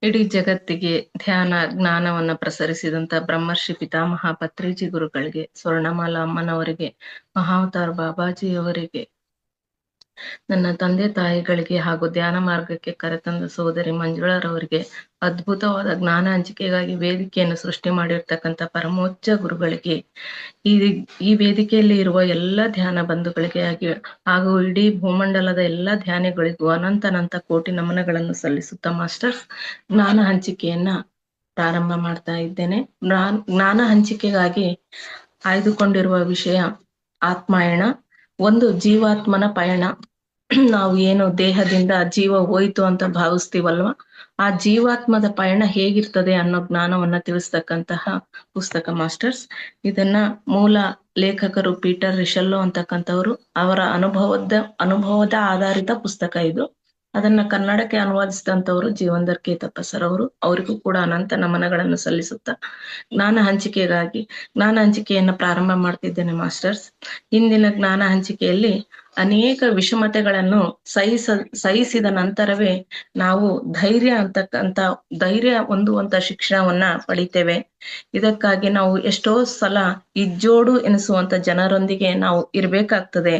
ಇಡೀ ಜಗತ್ತಿಗೆ ಧ್ಯಾನ ಜ್ಞಾನವನ್ನ ಪ್ರಸರಿಸಿದಂತ ಬ್ರಹ್ಮರ್ಷಿ ಪಿತಾಮಹ ಪತ್ರಿಜಿ ಗುರುಗಳಿಗೆ, ಸ್ವರ್ಣಮಾಲ ಅಮ್ಮನವರಿಗೆ, ಮಹಾವತಾರ್ ಬಾಬಾಜಿಯವರಿಗೆ, ನನ್ನ ತಂದೆ ತಾಯಿಗಳಿಗೆ ಹಾಗೂ ಧ್ಯಾನ ಮಾರ್ಗಕ್ಕೆ ಕರೆತಂದ ಸೋದರಿ ಮಂಜುಳರವರಿಗೆ, ಅದ್ಭುತವಾದ ಜ್ಞಾನ ಹಂಚಿಕೆಗಾಗಿ ವೇದಿಕೆಯನ್ನು ಸೃಷ್ಟಿ ಮಾಡಿರ್ತಕ್ಕಂಥ ಪರಮೋಚ್ಚ ಗುರುಗಳಿಗೆ, ಈ ಈ ವೇದಿಕೆಯಲ್ಲಿ ಇರುವ ಎಲ್ಲ ಧ್ಯಾನ ಬಂಧುಗಳಿಗೆ ಹಾಗೂ ಇಡೀ ಭೂಮಂಡಲದ ಎಲ್ಲ ಧ್ಯಾನಿಗಳಿಗೂ ಅನಂತ ಕೋಟಿ ನಮನಗಳನ್ನು ಸಲ್ಲಿಸುತ್ತಾ ಮಾಸ್ಟರ್ಸ್, ಜ್ಞಾನ ಹಂಚಿಕೆಯನ್ನ ಪ್ರಾರಂಭ ಮಾಡ್ತಾ ಇದ್ದೇನೆ. ಜ್ಞಾನ ಹಂಚಿಕೆಗಾಗಿ ಆಯ್ದುಕೊಂಡಿರುವ ವಿಷಯ ಆತ್ಮಾಯಣ. ಒಂದು ಜೀವಾತ್ಮನ ಪಯಣ. ನಾವು ಏನು ದೇಹದಿಂದ ಜೀವ ಹೋಯ್ತು ಅಂತ ಭಾವಿಸ್ತೀವಲ್ವ, ಆ ಜೀವಾತ್ಮದ ಪಯಣ ಹೇಗಿರ್ತದೆ ಅನ್ನೋ ಜ್ಞಾನವನ್ನ ತಿಳಿಸ್ತಕ್ಕಂತಹ ಪುಸ್ತಕ ಮಾಸ್ಟರ್ಸ್. ಇದನ್ನ ಮೂಲ ಲೇಖಕರು ಪೀಟರ್ ರಿಷಲ್ಲೋ ಅಂತಕ್ಕಂಥವ್ರು, ಅವರ ಅನುಭವದ ಆಧಾರಿತ ಪುಸ್ತಕ ಇದು. ಅದನ್ನ ಕನ್ನಡಕ್ಕೆ ಅನುವಾದಿಸಿದಂಥವ್ರು ಜೀವಂದರ್ ಕೆ ತಪಸ್ಸರ್ ಅವರು. ಅವರಿಗೂ ಕೂಡ ಅನಂತ ನಮನಗಳನ್ನು ಸಲ್ಲಿಸುತ್ತಾ ಜ್ಞಾನ ಹಂಚಿಕೆಯನ್ನ ಪ್ರಾರಂಭ ಮಾಡ್ತಿದ್ದೇನೆ ಮಾಸ್ಟರ್ಸ್. ಇಂದಿನ ಜ್ಞಾನ ಹಂಚಿಕೆಯಲ್ಲಿ ಅನೇಕ ವಿಷಮತೆಗಳನ್ನು ಸಹಿಸಿದ ನಂತರವೇ ನಾವು ಧೈರ್ಯ ಹೊಂದುವಂತ ಶಿಕ್ಷಣವನ್ನ ಪಡಿತೇವೆ. ಇದಕ್ಕಾಗಿ ನಾವು ಎಷ್ಟೋ ಸಲ ಇಜ್ಜೋಡು ಎನಿಸುವಂತ ಜನರೊಂದಿಗೆ ನಾವು ಇರ್ಬೇಕಾಗ್ತದೆ.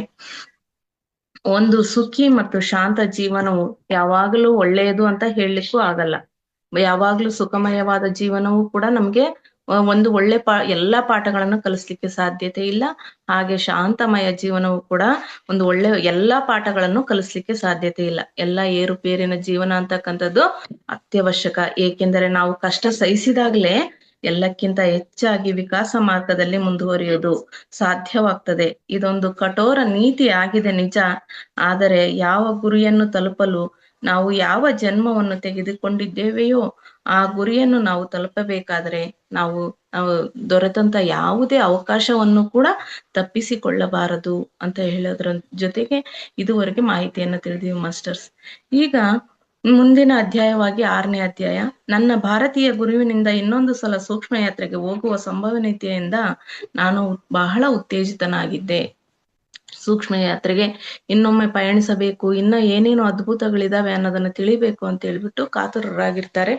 ಒಂದು ಸುಖಿ ಮತ್ತು ಶಾಂತ ಜೀವನವು ಯಾವಾಗಲೂ ಒಳ್ಳೆಯದು ಅಂತ ಹೇಳಲಿಕ್ಕೂ ಆಗಲ್ಲ. ಯಾವಾಗ್ಲೂ ಸುಖಮಯವಾದ ಜೀವನವೂ ಕೂಡ ನಮ್ಗೆ ಒಂದು ಒಳ್ಳೆ ಎಲ್ಲಾ ಪಾಠಗಳನ್ನು ಕಲಿಸ್ಲಿಕ್ಕೆ ಸಾಧ್ಯತೆ ಇಲ್ಲ. ಹಾಗೆ ಶಾಂತಮಯ ಜೀವನವು ಕೂಡ ಒಂದು ಒಳ್ಳೆ ಎಲ್ಲಾ ಪಾಠಗಳನ್ನು ಕಲಿಸ್ಲಿಕ್ಕೆ ಸಾಧ್ಯತೆ ಇಲ್ಲ. ಎಲ್ಲ ಏರುಪೇರಿನ ಜೀವನ ಅಂತಕ್ಕಂಥದ್ದು ಅತ್ಯವಶ್ಯಕ. ಏಕೆಂದರೆ ನಾವು ಕಷ್ಟ ಸಹಿಸಿದಾಗ್ಲೇ ಎಲ್ಲಕ್ಕಿಂತ ಹೆಚ್ಚಾಗಿ ವಿಕಾಸ ಮಾರ್ಗದಲ್ಲಿ ಮುಂದುವರಿಯೋದು ಸಾಧ್ಯವಾಗ್ತದೆ. ಇದೊಂದು ಕಠೋರ ನೀತಿ ಆಗಿದೆ ನಿಜ. ಆದರೆ ಯಾವ ಗುರಿಯನ್ನು ತಲುಪಲು ನಾವು ಯಾವ ಜನ್ಮವನ್ನು ತೆಗೆದುಕೊಂಡಿದ್ದೇವೆಯೋ ಆ ಗುರಿಯನ್ನು ನಾವು ತಲುಪಬೇಕಾದರೆ ನಾವು ದೊರೆತಂತ ಯಾವುದೇ ಅವಕಾಶವನ್ನು ಕೂಡ ತಪ್ಪಿಸಿಕೊಳ್ಳಬಾರದು ಅಂತ ಹೇಳೋದ್ರ ಜೊತೆಗೆ ಇದುವರೆಗೆ ಮಾಹಿತಿಯನ್ನು ತಿಳಿದೀವಿ ಮಾಸ್ಟರ್ಸ್. ಈಗ ಮುಂದಿನ ಅಧ್ಯಾಯವಾಗಿ 6ನೇ ಅಧ್ಯಾಯ. ನನ್ನ ಭಾರತೀಯ ಗುರುವಿನಿಂದ ಇನ್ನೊಂದು ಸಲ ಸೂಕ್ಷ್ಮ ಯಾತ್ರೆಗೆ ಹೋಗುವ ಸಂಭವನೀಯತೆಯಿಂದ ನಾನು ಬಹಳ ಉತ್ತೇಜಿತನಾಗಿದ್ದೆ. ಸೂಕ್ಷ್ಮ ಯಾತ್ರೆಗೆ ಇನ್ನೊಮ್ಮೆ ಪಯಣಿಸಬೇಕು, ಇನ್ನ ಏನೇನು ಅದ್ಭುತಗಳಿದಾವೆ ಅನ್ನೋದನ್ನ ತಿಳಿಬೇಕು ಅಂತ ಹೇಳ್ಬಿಟ್ಟು ಕಾತುರರಾಗಿರ್ತಾರೆ.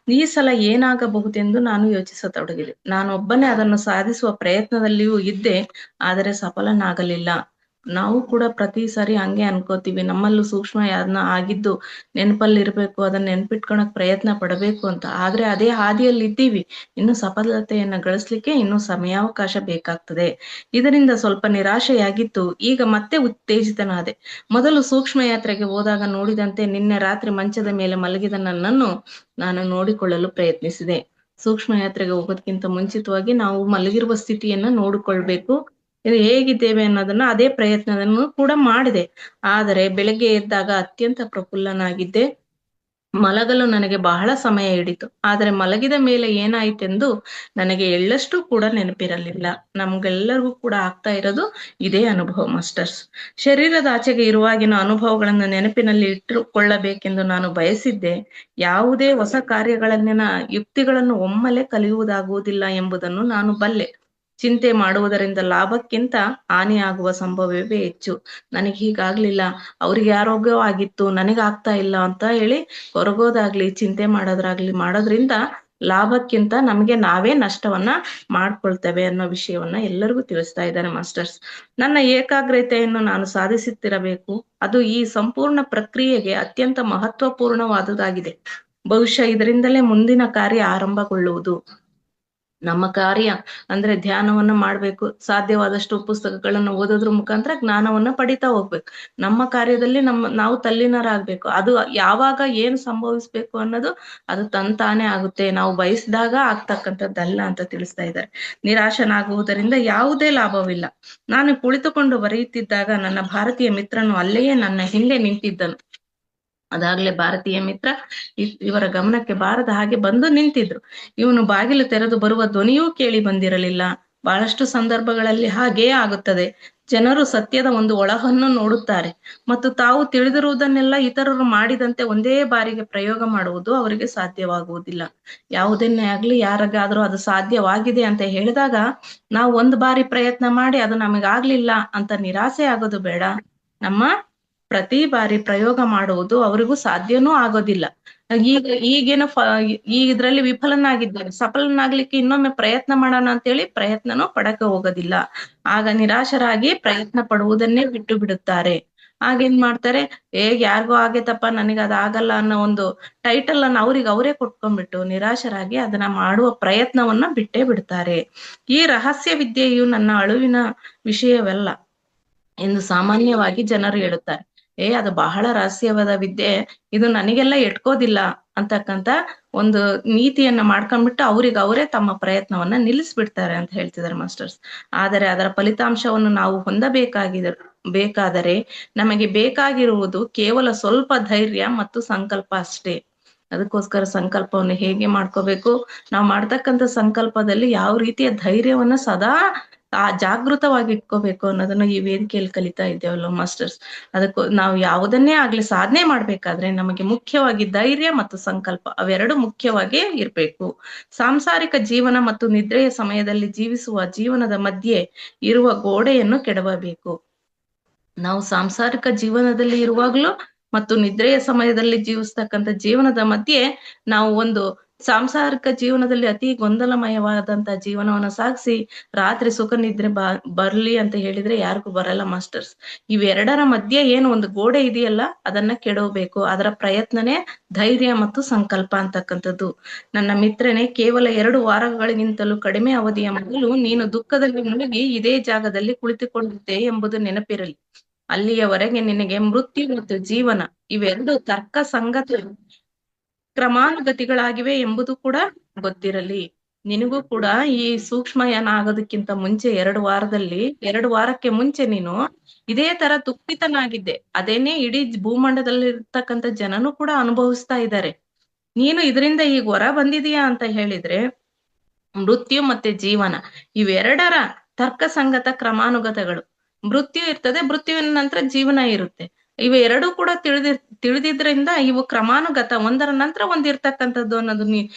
ಈ ಸಲ ಏನಾಗಬಹುದೆಂದು ನಾನು ಯೋಚಿಸತೊಡಗಿದೆ. ನಾನೊಬ್ಬನೇ ಅದನ್ನು ಸಾಧಿಸುವ ಪ್ರಯತ್ನದಲ್ಲಿಯೂ ಇದ್ದೆ, ಆದರೆ ಸಫಲನಾಗಲಿಲ್ಲ. ನಾವು ಕೂಡ ಪ್ರತಿ ಸಾರಿ ಹಂಗೆ ಅನ್ಕೋತೀವಿ, ನಮ್ಮಲ್ಲೂ ಸೂಕ್ಷ್ಮ ಯಾತ್ನ ಆಗಿದ್ದು ನೆನಪಲ್ಲಿ ಇರ್ಬೇಕು, ಅದನ್ನ ನೆನ್ಪಿಟ್ಕೊಳಕ್ ಪ್ರಯತ್ನ ಪಡಬೇಕು ಅಂತ. ಆದ್ರೆ ಅದೇ ಹಾದಿಯಲ್ಲಿ ಇದ್ದೀವಿ, ಇನ್ನು ಸಫಲತೆಯನ್ನ ಗಳಿಸ್ಲಿಕ್ಕೆ ಇನ್ನೂ ಸಮಯಾವಕಾಶ ಬೇಕಾಗ್ತದೆ. ಇದರಿಂದ ಸ್ವಲ್ಪ ನಿರಾಶೆಯಾಗಿತ್ತು. ಈಗ ಮತ್ತೆ ಉತ್ತೇಜಿತನಾದೆ. ಮೊದಲು ಸೂಕ್ಷ್ಮ ಯಾತ್ರೆಗೆ ಹೋದಾಗ ನೋಡಿದಂತೆ ನಿನ್ನೆ ರಾತ್ರಿ ಮಂಚದ ಮೇಲೆ ಮಲಗಿದ ನನ್ನನ್ನು ನಾನು ನೋಡಿಕೊಳ್ಳಲು ಪ್ರಯತ್ನಿಸಿದೆ. ಸೂಕ್ಷ್ಮ ಯಾತ್ರೆಗೆ ಹೋಗೋದಕ್ಕಿಂತ ಮುಂಚಿತವಾಗಿ ನಾವು ಮಲಗಿರುವ ಸ್ಥಿತಿಯನ್ನ ನೋಡಿಕೊಳ್ಬೇಕು, ಇದು ಹೇಗಿದ್ದೇವೆ ಅನ್ನೋದನ್ನ ಅದೇ ಪ್ರಯತ್ನವನ್ನು ಕೂಡ ಮಾಡಿದೆ. ಆದರೆ ಬೆಳಗ್ಗೆ ಎದ್ದಾಗ ಅತ್ಯಂತ ಪ್ರಫುಲ್ಲನಾಗಿದ್ದೆ. ಮಲಗಲು ನನಗೆ ಬಹಳ ಸಮಯ ಹಿಡಿತು. ಆದರೆ ಮಲಗಿದ ಮೇಲೆ ಏನಾಯಿತೆಂದು ನನಗೆ ಎಳ್ಳಷ್ಟು ಕೂಡ ನೆನಪಿರಲಿಲ್ಲ. ನಮ್ಗೆಲ್ಲರಿಗೂ ಕೂಡ ಆಗ್ತಾ ಇರೋದು ಇದೇ ಅನುಭವ ಮಾಸ್ಟರ್ಸ್. ಶರೀರದ ಆಚೆಗೆ ಇರುವಾಗಿನ ಅನುಭವಗಳನ್ನು ನೆನಪಿನಲ್ಲಿ ಇಟ್ಟುಕೊಳ್ಳಬೇಕೆಂದು ನಾನು ಬಯಸಿದ್ದೆ. ಯಾವುದೇ ಹೊಸ ಕಾರ್ಯಗಳಲ್ಲಿನ ಯುಕ್ತಿಗಳನ್ನು ಒಮ್ಮೆಲೆ ಕಲಿಯುವುದಾಗುವುದಿಲ್ಲ ಎಂಬುದನ್ನು ನಾನು ಬಲ್ಲೆ. ಚಿಂತೆ ಮಾಡುವುದರಿಂದ ಲಾಭಕ್ಕಿಂತ ಹಾನಿಯಾಗುವ ಸಂಭವವೇ ಹೆಚ್ಚು. ನನಗೆ ಹೀಗಾಗ್ಲಿಲ್ಲ, ಅವ್ರಿಗೆ ಆರೋಗ್ಯವಾಗಿತ್ತು, ನನಗಾಗ್ತಾ ಇಲ್ಲ ಅಂತ ಹೇಳಿ ಕೊರಗೋದಾಗ್ಲಿ ಚಿಂತೆ ಮಾಡೋದ್ರಿಂದ ಲಾಭಕ್ಕಿಂತ ನಮ್ಗೆ ನಾವೇ ನಷ್ಟವನ್ನ ಮಾಡ್ಕೊಳ್ತೇವೆ ಅನ್ನೋ ವಿಷಯವನ್ನ ಎಲ್ಲರಿಗೂ ತಿಳಿಸ್ತಾ ಇದ್ದಾರೆ ಮಾಸ್ಟರ್ಸ್. ನನ್ನ ಏಕಾಗ್ರತೆಯನ್ನು ನಾನು ಸಾಧಿಸುತ್ತಿರಬೇಕು. ಅದು ಈ ಸಂಪೂರ್ಣ ಪ್ರಕ್ರಿಯೆಗೆ ಅತ್ಯಂತ ಮಹತ್ವಪೂರ್ಣವಾದುದಾಗಿದೆ. ಬಹುಶಃ ಇದರಿಂದಲೇ ಮುಂದಿನ ಕಾರ್ಯ ಆರಂಭಗೊಳ್ಳುವುದು. ನಮ್ಮ ಕಾರ್ಯ ಅಂದ್ರೆ ಧ್ಯಾನವನ್ನ ಮಾಡ್ಬೇಕು, ಸಾಧ್ಯವಾದಷ್ಟು ಪುಸ್ತಕಗಳನ್ನು ಓದೋದ್ರ ಮುಖಾಂತರ ಜ್ಞಾನವನ್ನ ಪಡಿತಾ ಹೋಗ್ಬೇಕು. ನಮ್ಮ ಕಾರ್ಯದಲ್ಲಿ ನಾವು ತಲ್ಲೀನರಾಗ್ಬೇಕು. ಅದು ಯಾವಾಗ ಏನು ಸಂಭವಿಸ್ಬೇಕು ಅನ್ನೋದು ಅದು ತಂತಾನೇ ಆಗುತ್ತೆ, ನಾವು ಬಯಸಿದಾಗ ಆಗ್ತಕ್ಕಂಥದ್ದಲ್ಲ ಅಂತ ತಿಳಿಸ್ತಾ ಇದ್ದಾರೆ. ನಿರಾಶನಾಗುವುದರಿಂದ ಯಾವುದೇ ಲಾಭವಿಲ್ಲ. ನಾನು ಕುಳಿತುಕೊಂಡು ಬರೆಯುತ್ತಿದ್ದಾಗ ನನ್ನ ಭಾರತೀಯ ಮಿತ್ರನು ಅಲ್ಲೆಯೇ ನನ್ನ ಹಿಂದೆ ನಿಂತಿದ್ದನು. ಅದಾಗ್ಲೇ ಭಾರತೀಯ ಮಿತ್ರ ಇವರ ಗಮನಕ್ಕೆ ಬಾರದ ಹಾಗೆ ಬಂದು ನಿಂತಿದ್ರು. ಇವನು ಬಾಗಿಲು ತೆರೆದು ಬರುವ ಧ್ವನಿಯೂ ಕೇಳಿ ಬಂದಿರಲಿಲ್ಲ. ಬಹಳಷ್ಟು ಸಂದರ್ಭಗಳಲ್ಲಿ ಹಾಗೇ ಆಗುತ್ತದೆ. ಜನರು ಸತ್ಯದ ಒಂದು ಒಳಹನ್ನು ನೋಡುತ್ತಾರೆ ಮತ್ತು ತಾವು ತಿಳಿದಿರುವುದನ್ನೆಲ್ಲ ಇತರರು ಮಾಡಿದಂತೆ ಒಂದೇ ಬಾರಿಗೆ ಪ್ರಯೋಗ ಮಾಡುವುದು ಅವರಿಗೆ ಸಾಧ್ಯವಾಗುವುದಿಲ್ಲ. ಯಾವುದನ್ನೇ ಆಗ್ಲಿ ಯಾರಿಗಾದ್ರೂ ಅದು ಸಾಧ್ಯವಾಗಿದೆ ಅಂತ ಹೇಳಿದಾಗ ನಾವು ಒಂದು ಬಾರಿ ಪ್ರಯತ್ನ ಮಾಡಿ ಅದು ನಮಗಾಗ್ಲಿಲ್ಲ ಅಂತ ನಿರಾಸೆ ಆಗೋದು ಬೇಡ. ನಮ್ಮ ಪ್ರತಿ ಬಾರಿ ಪ್ರಯೋಗ ಮಾಡುವುದು ಅವರಿಗೂ ಸಾಧ್ಯನೂ ಆಗೋದಿಲ್ಲ. ಈಗೇನೋ ಈ ಇದ್ರಲ್ಲಿ ವಿಫಲನಾಗಿದ್ದಾನೆ, ಸಫಲನಾಗ್ಲಿಕ್ಕೆ ಇನ್ನೊಮ್ಮೆ ಪ್ರಯತ್ನ ಮಾಡೋಣ ಅಂತೇಳಿ ಪ್ರಯತ್ನನೂ ಪಡಕ್ಕೆ ಹೋಗೋದಿಲ್ಲ. ಆಗ ನಿರಾಶರಾಗಿ ಪ್ರಯತ್ನ ಪಡುವುದನ್ನೇ ಬಿಟ್ಟು ಬಿಡುತ್ತಾರೆ. ಆಗೇನ್ ಮಾಡ್ತಾರೆ, ಯಾರಿಗೋ ಆಗೇತಪ್ಪ ನನಗೆ ಅದಾಗಲ್ಲ ಅನ್ನೋ ಒಂದು ಟೈಟಲ್ ಅನ್ನ ಅವ್ರಿಗೆ ಅವರೇ ಕೊಟ್ಕೊಂಡ್ಬಿಟ್ಟು ನಿರಾಶರಾಗಿ ಅದನ್ನ ಮಾಡುವ ಪ್ರಯತ್ನವನ್ನ ಬಿಟ್ಟೇ ಬಿಡ್ತಾರೆ. ಈ ರಹಸ್ಯ ವಿದ್ಯೆಯು ನನ್ನ ಅಳುವಿನ ವಿಷಯವಲ್ಲ ಎಂದು ಸಾಮಾನ್ಯವಾಗಿ ಜನರು ಹೇಳುತ್ತಾರೆ. ಅದು ಬಹಳ ರಹಸ್ಯವಾದ ವಿದ್ಯೆ, ಇದು ನನಗೆಲ್ಲ ಎಟ್ಕೋದಿಲ್ಲ ಅಂತಕ್ಕಂತ ಒಂದು ನೀತಿಯನ್ನ ಮಾಡ್ಕೊಂಡ್ಬಿಟ್ಟು ಅವ್ರಿಗೆ ಅವರೇ ತಮ್ಮ ಪ್ರಯತ್ನವನ್ನ ನಿಲ್ಲಿಸ್ಬಿಡ್ತಾರೆ ಅಂತ ಹೇಳ್ತಿದ್ದಾರೆ ಮಾಸ್ಟರ್ಸ್. ಆದರೆ ಅದರ ಫಲಿತಾಂಶವನ್ನು ನಾವು ಬೇಕಾದರೆ ನಮಗೆ ಬೇಕಾಗಿರುವುದು ಕೇವಲ ಸ್ವಲ್ಪ ಧೈರ್ಯ ಮತ್ತು ಸಂಕಲ್ಪ ಅಷ್ಟೇ. ಅದಕ್ಕೋಸ್ಕರ ಸಂಕಲ್ಪವನ್ನು ಹೇಗೆ ಮಾಡ್ಕೋಬೇಕು, ನಾವು ಮಾಡ್ತಕ್ಕಂಥ ಸಂಕಲ್ಪದಲ್ಲಿ ಯಾವ ರೀತಿಯ ಧೈರ್ಯವನ್ನ ಸದಾ ಜಾಗೃತವಾಗಿ ಇಟ್ಕೋಬೇಕು ಅನ್ನೋದನ್ನ ಈ ವೇದಿಕೆಯಲ್ಲಿ ಕಲಿತಾ ಇದ್ದೇವಲ್ಲ ಮಾಸ್ಟರ್ಸ್. ನಾವು ಯಾವುದನ್ನೇ ಆಗ್ಲಿ ಸಾಧನೆ ಮಾಡ್ಬೇಕಾದ್ರೆ ನಮಗೆ ಮುಖ್ಯವಾಗಿ ಧೈರ್ಯ ಮತ್ತು ಸಂಕಲ್ಪ ಅವೆರಡು ಮುಖ್ಯವಾಗಿ ಇರ್ಬೇಕು. ಸಾಂಸಾರಿಕ ಜೀವನ ಮತ್ತು ನಿದ್ರೆಯ ಸಮಯದಲ್ಲಿ ಜೀವಿಸುವ ಜೀವನದ ಮಧ್ಯೆ ಇರುವ ಗೋಡೆಯನ್ನು ಕೆಡವಬೇಕು. ನಾವು ಸಾಂಸಾರಿಕ ಜೀವನದಲ್ಲಿ ಇರುವಾಗ್ಲೂ ಮತ್ತು ನಿದ್ರೆಯ ಸಮಯದಲ್ಲಿ ಜೀವಿಸ್ತಕ್ಕಂಥ ಜೀವನದ ಮಧ್ಯೆ ನಾವು ಒಂದು ಸಾಂಸಾರಿಕ ಜೀವನದಲ್ಲಿ ಅತಿ ಗೊಂದಲಮಯವಾದಂತ ಜೀವನವನ್ನ ಸಾಗಿಸಿ ರಾತ್ರಿ ಸುಖ ನಿದ್ರೆ ಬರ್ಲಿ ಅಂತ ಹೇಳಿದ್ರೆ ಯಾರಿಗೂ ಬರಲ್ಲ ಮಾಸ್ಟರ್ಸ್. ಇವೆರಡರ ಮಧ್ಯೆ ಏನು ಒಂದು ಗೋಡೆ ಇದೆಯಲ್ಲ ಅದನ್ನ ಕೆಡವಬೇಕು. ಅದರ ಪ್ರಯತ್ನನೇ ಧೈರ್ಯ ಮತ್ತು ಸಂಕಲ್ಪ ಅಂತಕ್ಕಂಥದ್ದು. ನನ್ನ ಮಿತ್ರನೇ, ಕೇವಲ 2 ವಾರಗಳಿಗಿಂತಲೂ ಕಡಿಮೆ ಅವಧಿಯ ಮೊದಲು ನೀನು ದುಃಖದಲ್ಲಿ ಮುಳುಗಿ ಇದೇ ಜಾಗದಲ್ಲಿ ಕುಳಿತುಕೊಂಡಿದ್ದೆ ಎಂಬುದು ನೆನಪಿರಲಿ. ಅಲ್ಲಿಯವರೆಗೆ ನಿನಗೆ ಮೃತ್ಯು ಮತ್ತು ಜೀವನ ಇವೆರಡು ತರ್ಕ ಸಂಗತ ಕ್ರಮಾನುಗತಿಗಳಾಗಿವೆ ಎಂಬುದು ಕೂಡ ಗೊತ್ತಿರಲಿ. ನಿನಗೂ ಕೂಡ ಈ ಸೂಕ್ಷ್ಮಯಾನ ಆಗೋದಕ್ಕಿಂತ ಮುಂಚೆ 2 ವಾರಕ್ಕೆ ಮುಂಚೆ ನೀನು ಇದೇ ತರ ದುಃಖಿತನಾಗಿದ್ದೆ. ಅದೇನೇ ಇಡೀ ಭೂಮಂಡದಲ್ಲಿ ಇರ್ತಕ್ಕಂಥ ಜನನು ಕೂಡ ಅನುಭವಿಸ್ತಾ ಇದ್ದಾರೆ. ನೀನು ಇದರಿಂದ ಈಗ ಹೊರ ಬಂದಿದೀಯಾ ಅಂತ ಹೇಳಿದ್ರೆ ಮೃತ್ಯು ಮತ್ತೆ ಜೀವನ ಇವೆರಡರ ತರ್ಕಸಂಗತ ಕ್ರಮಾನುಗತಗಳು. ಮೃತ್ಯು ಇರ್ತದೆ, ಮೃತ್ಯುವಿನ ನಂತರ ಜೀವನ ಇರುತ್ತೆ. ಇವೆರಡೂ ಕೂಡ ತಿಳಿದಿದ್ರಿಂದ ಇವು ಕ್ರಮಾನುಗತ, ಒಂದರ ನಂತರ ಒಂದಿರ್ತಕ್ಕಂಥದ್ದು ಅನ್ನೋದು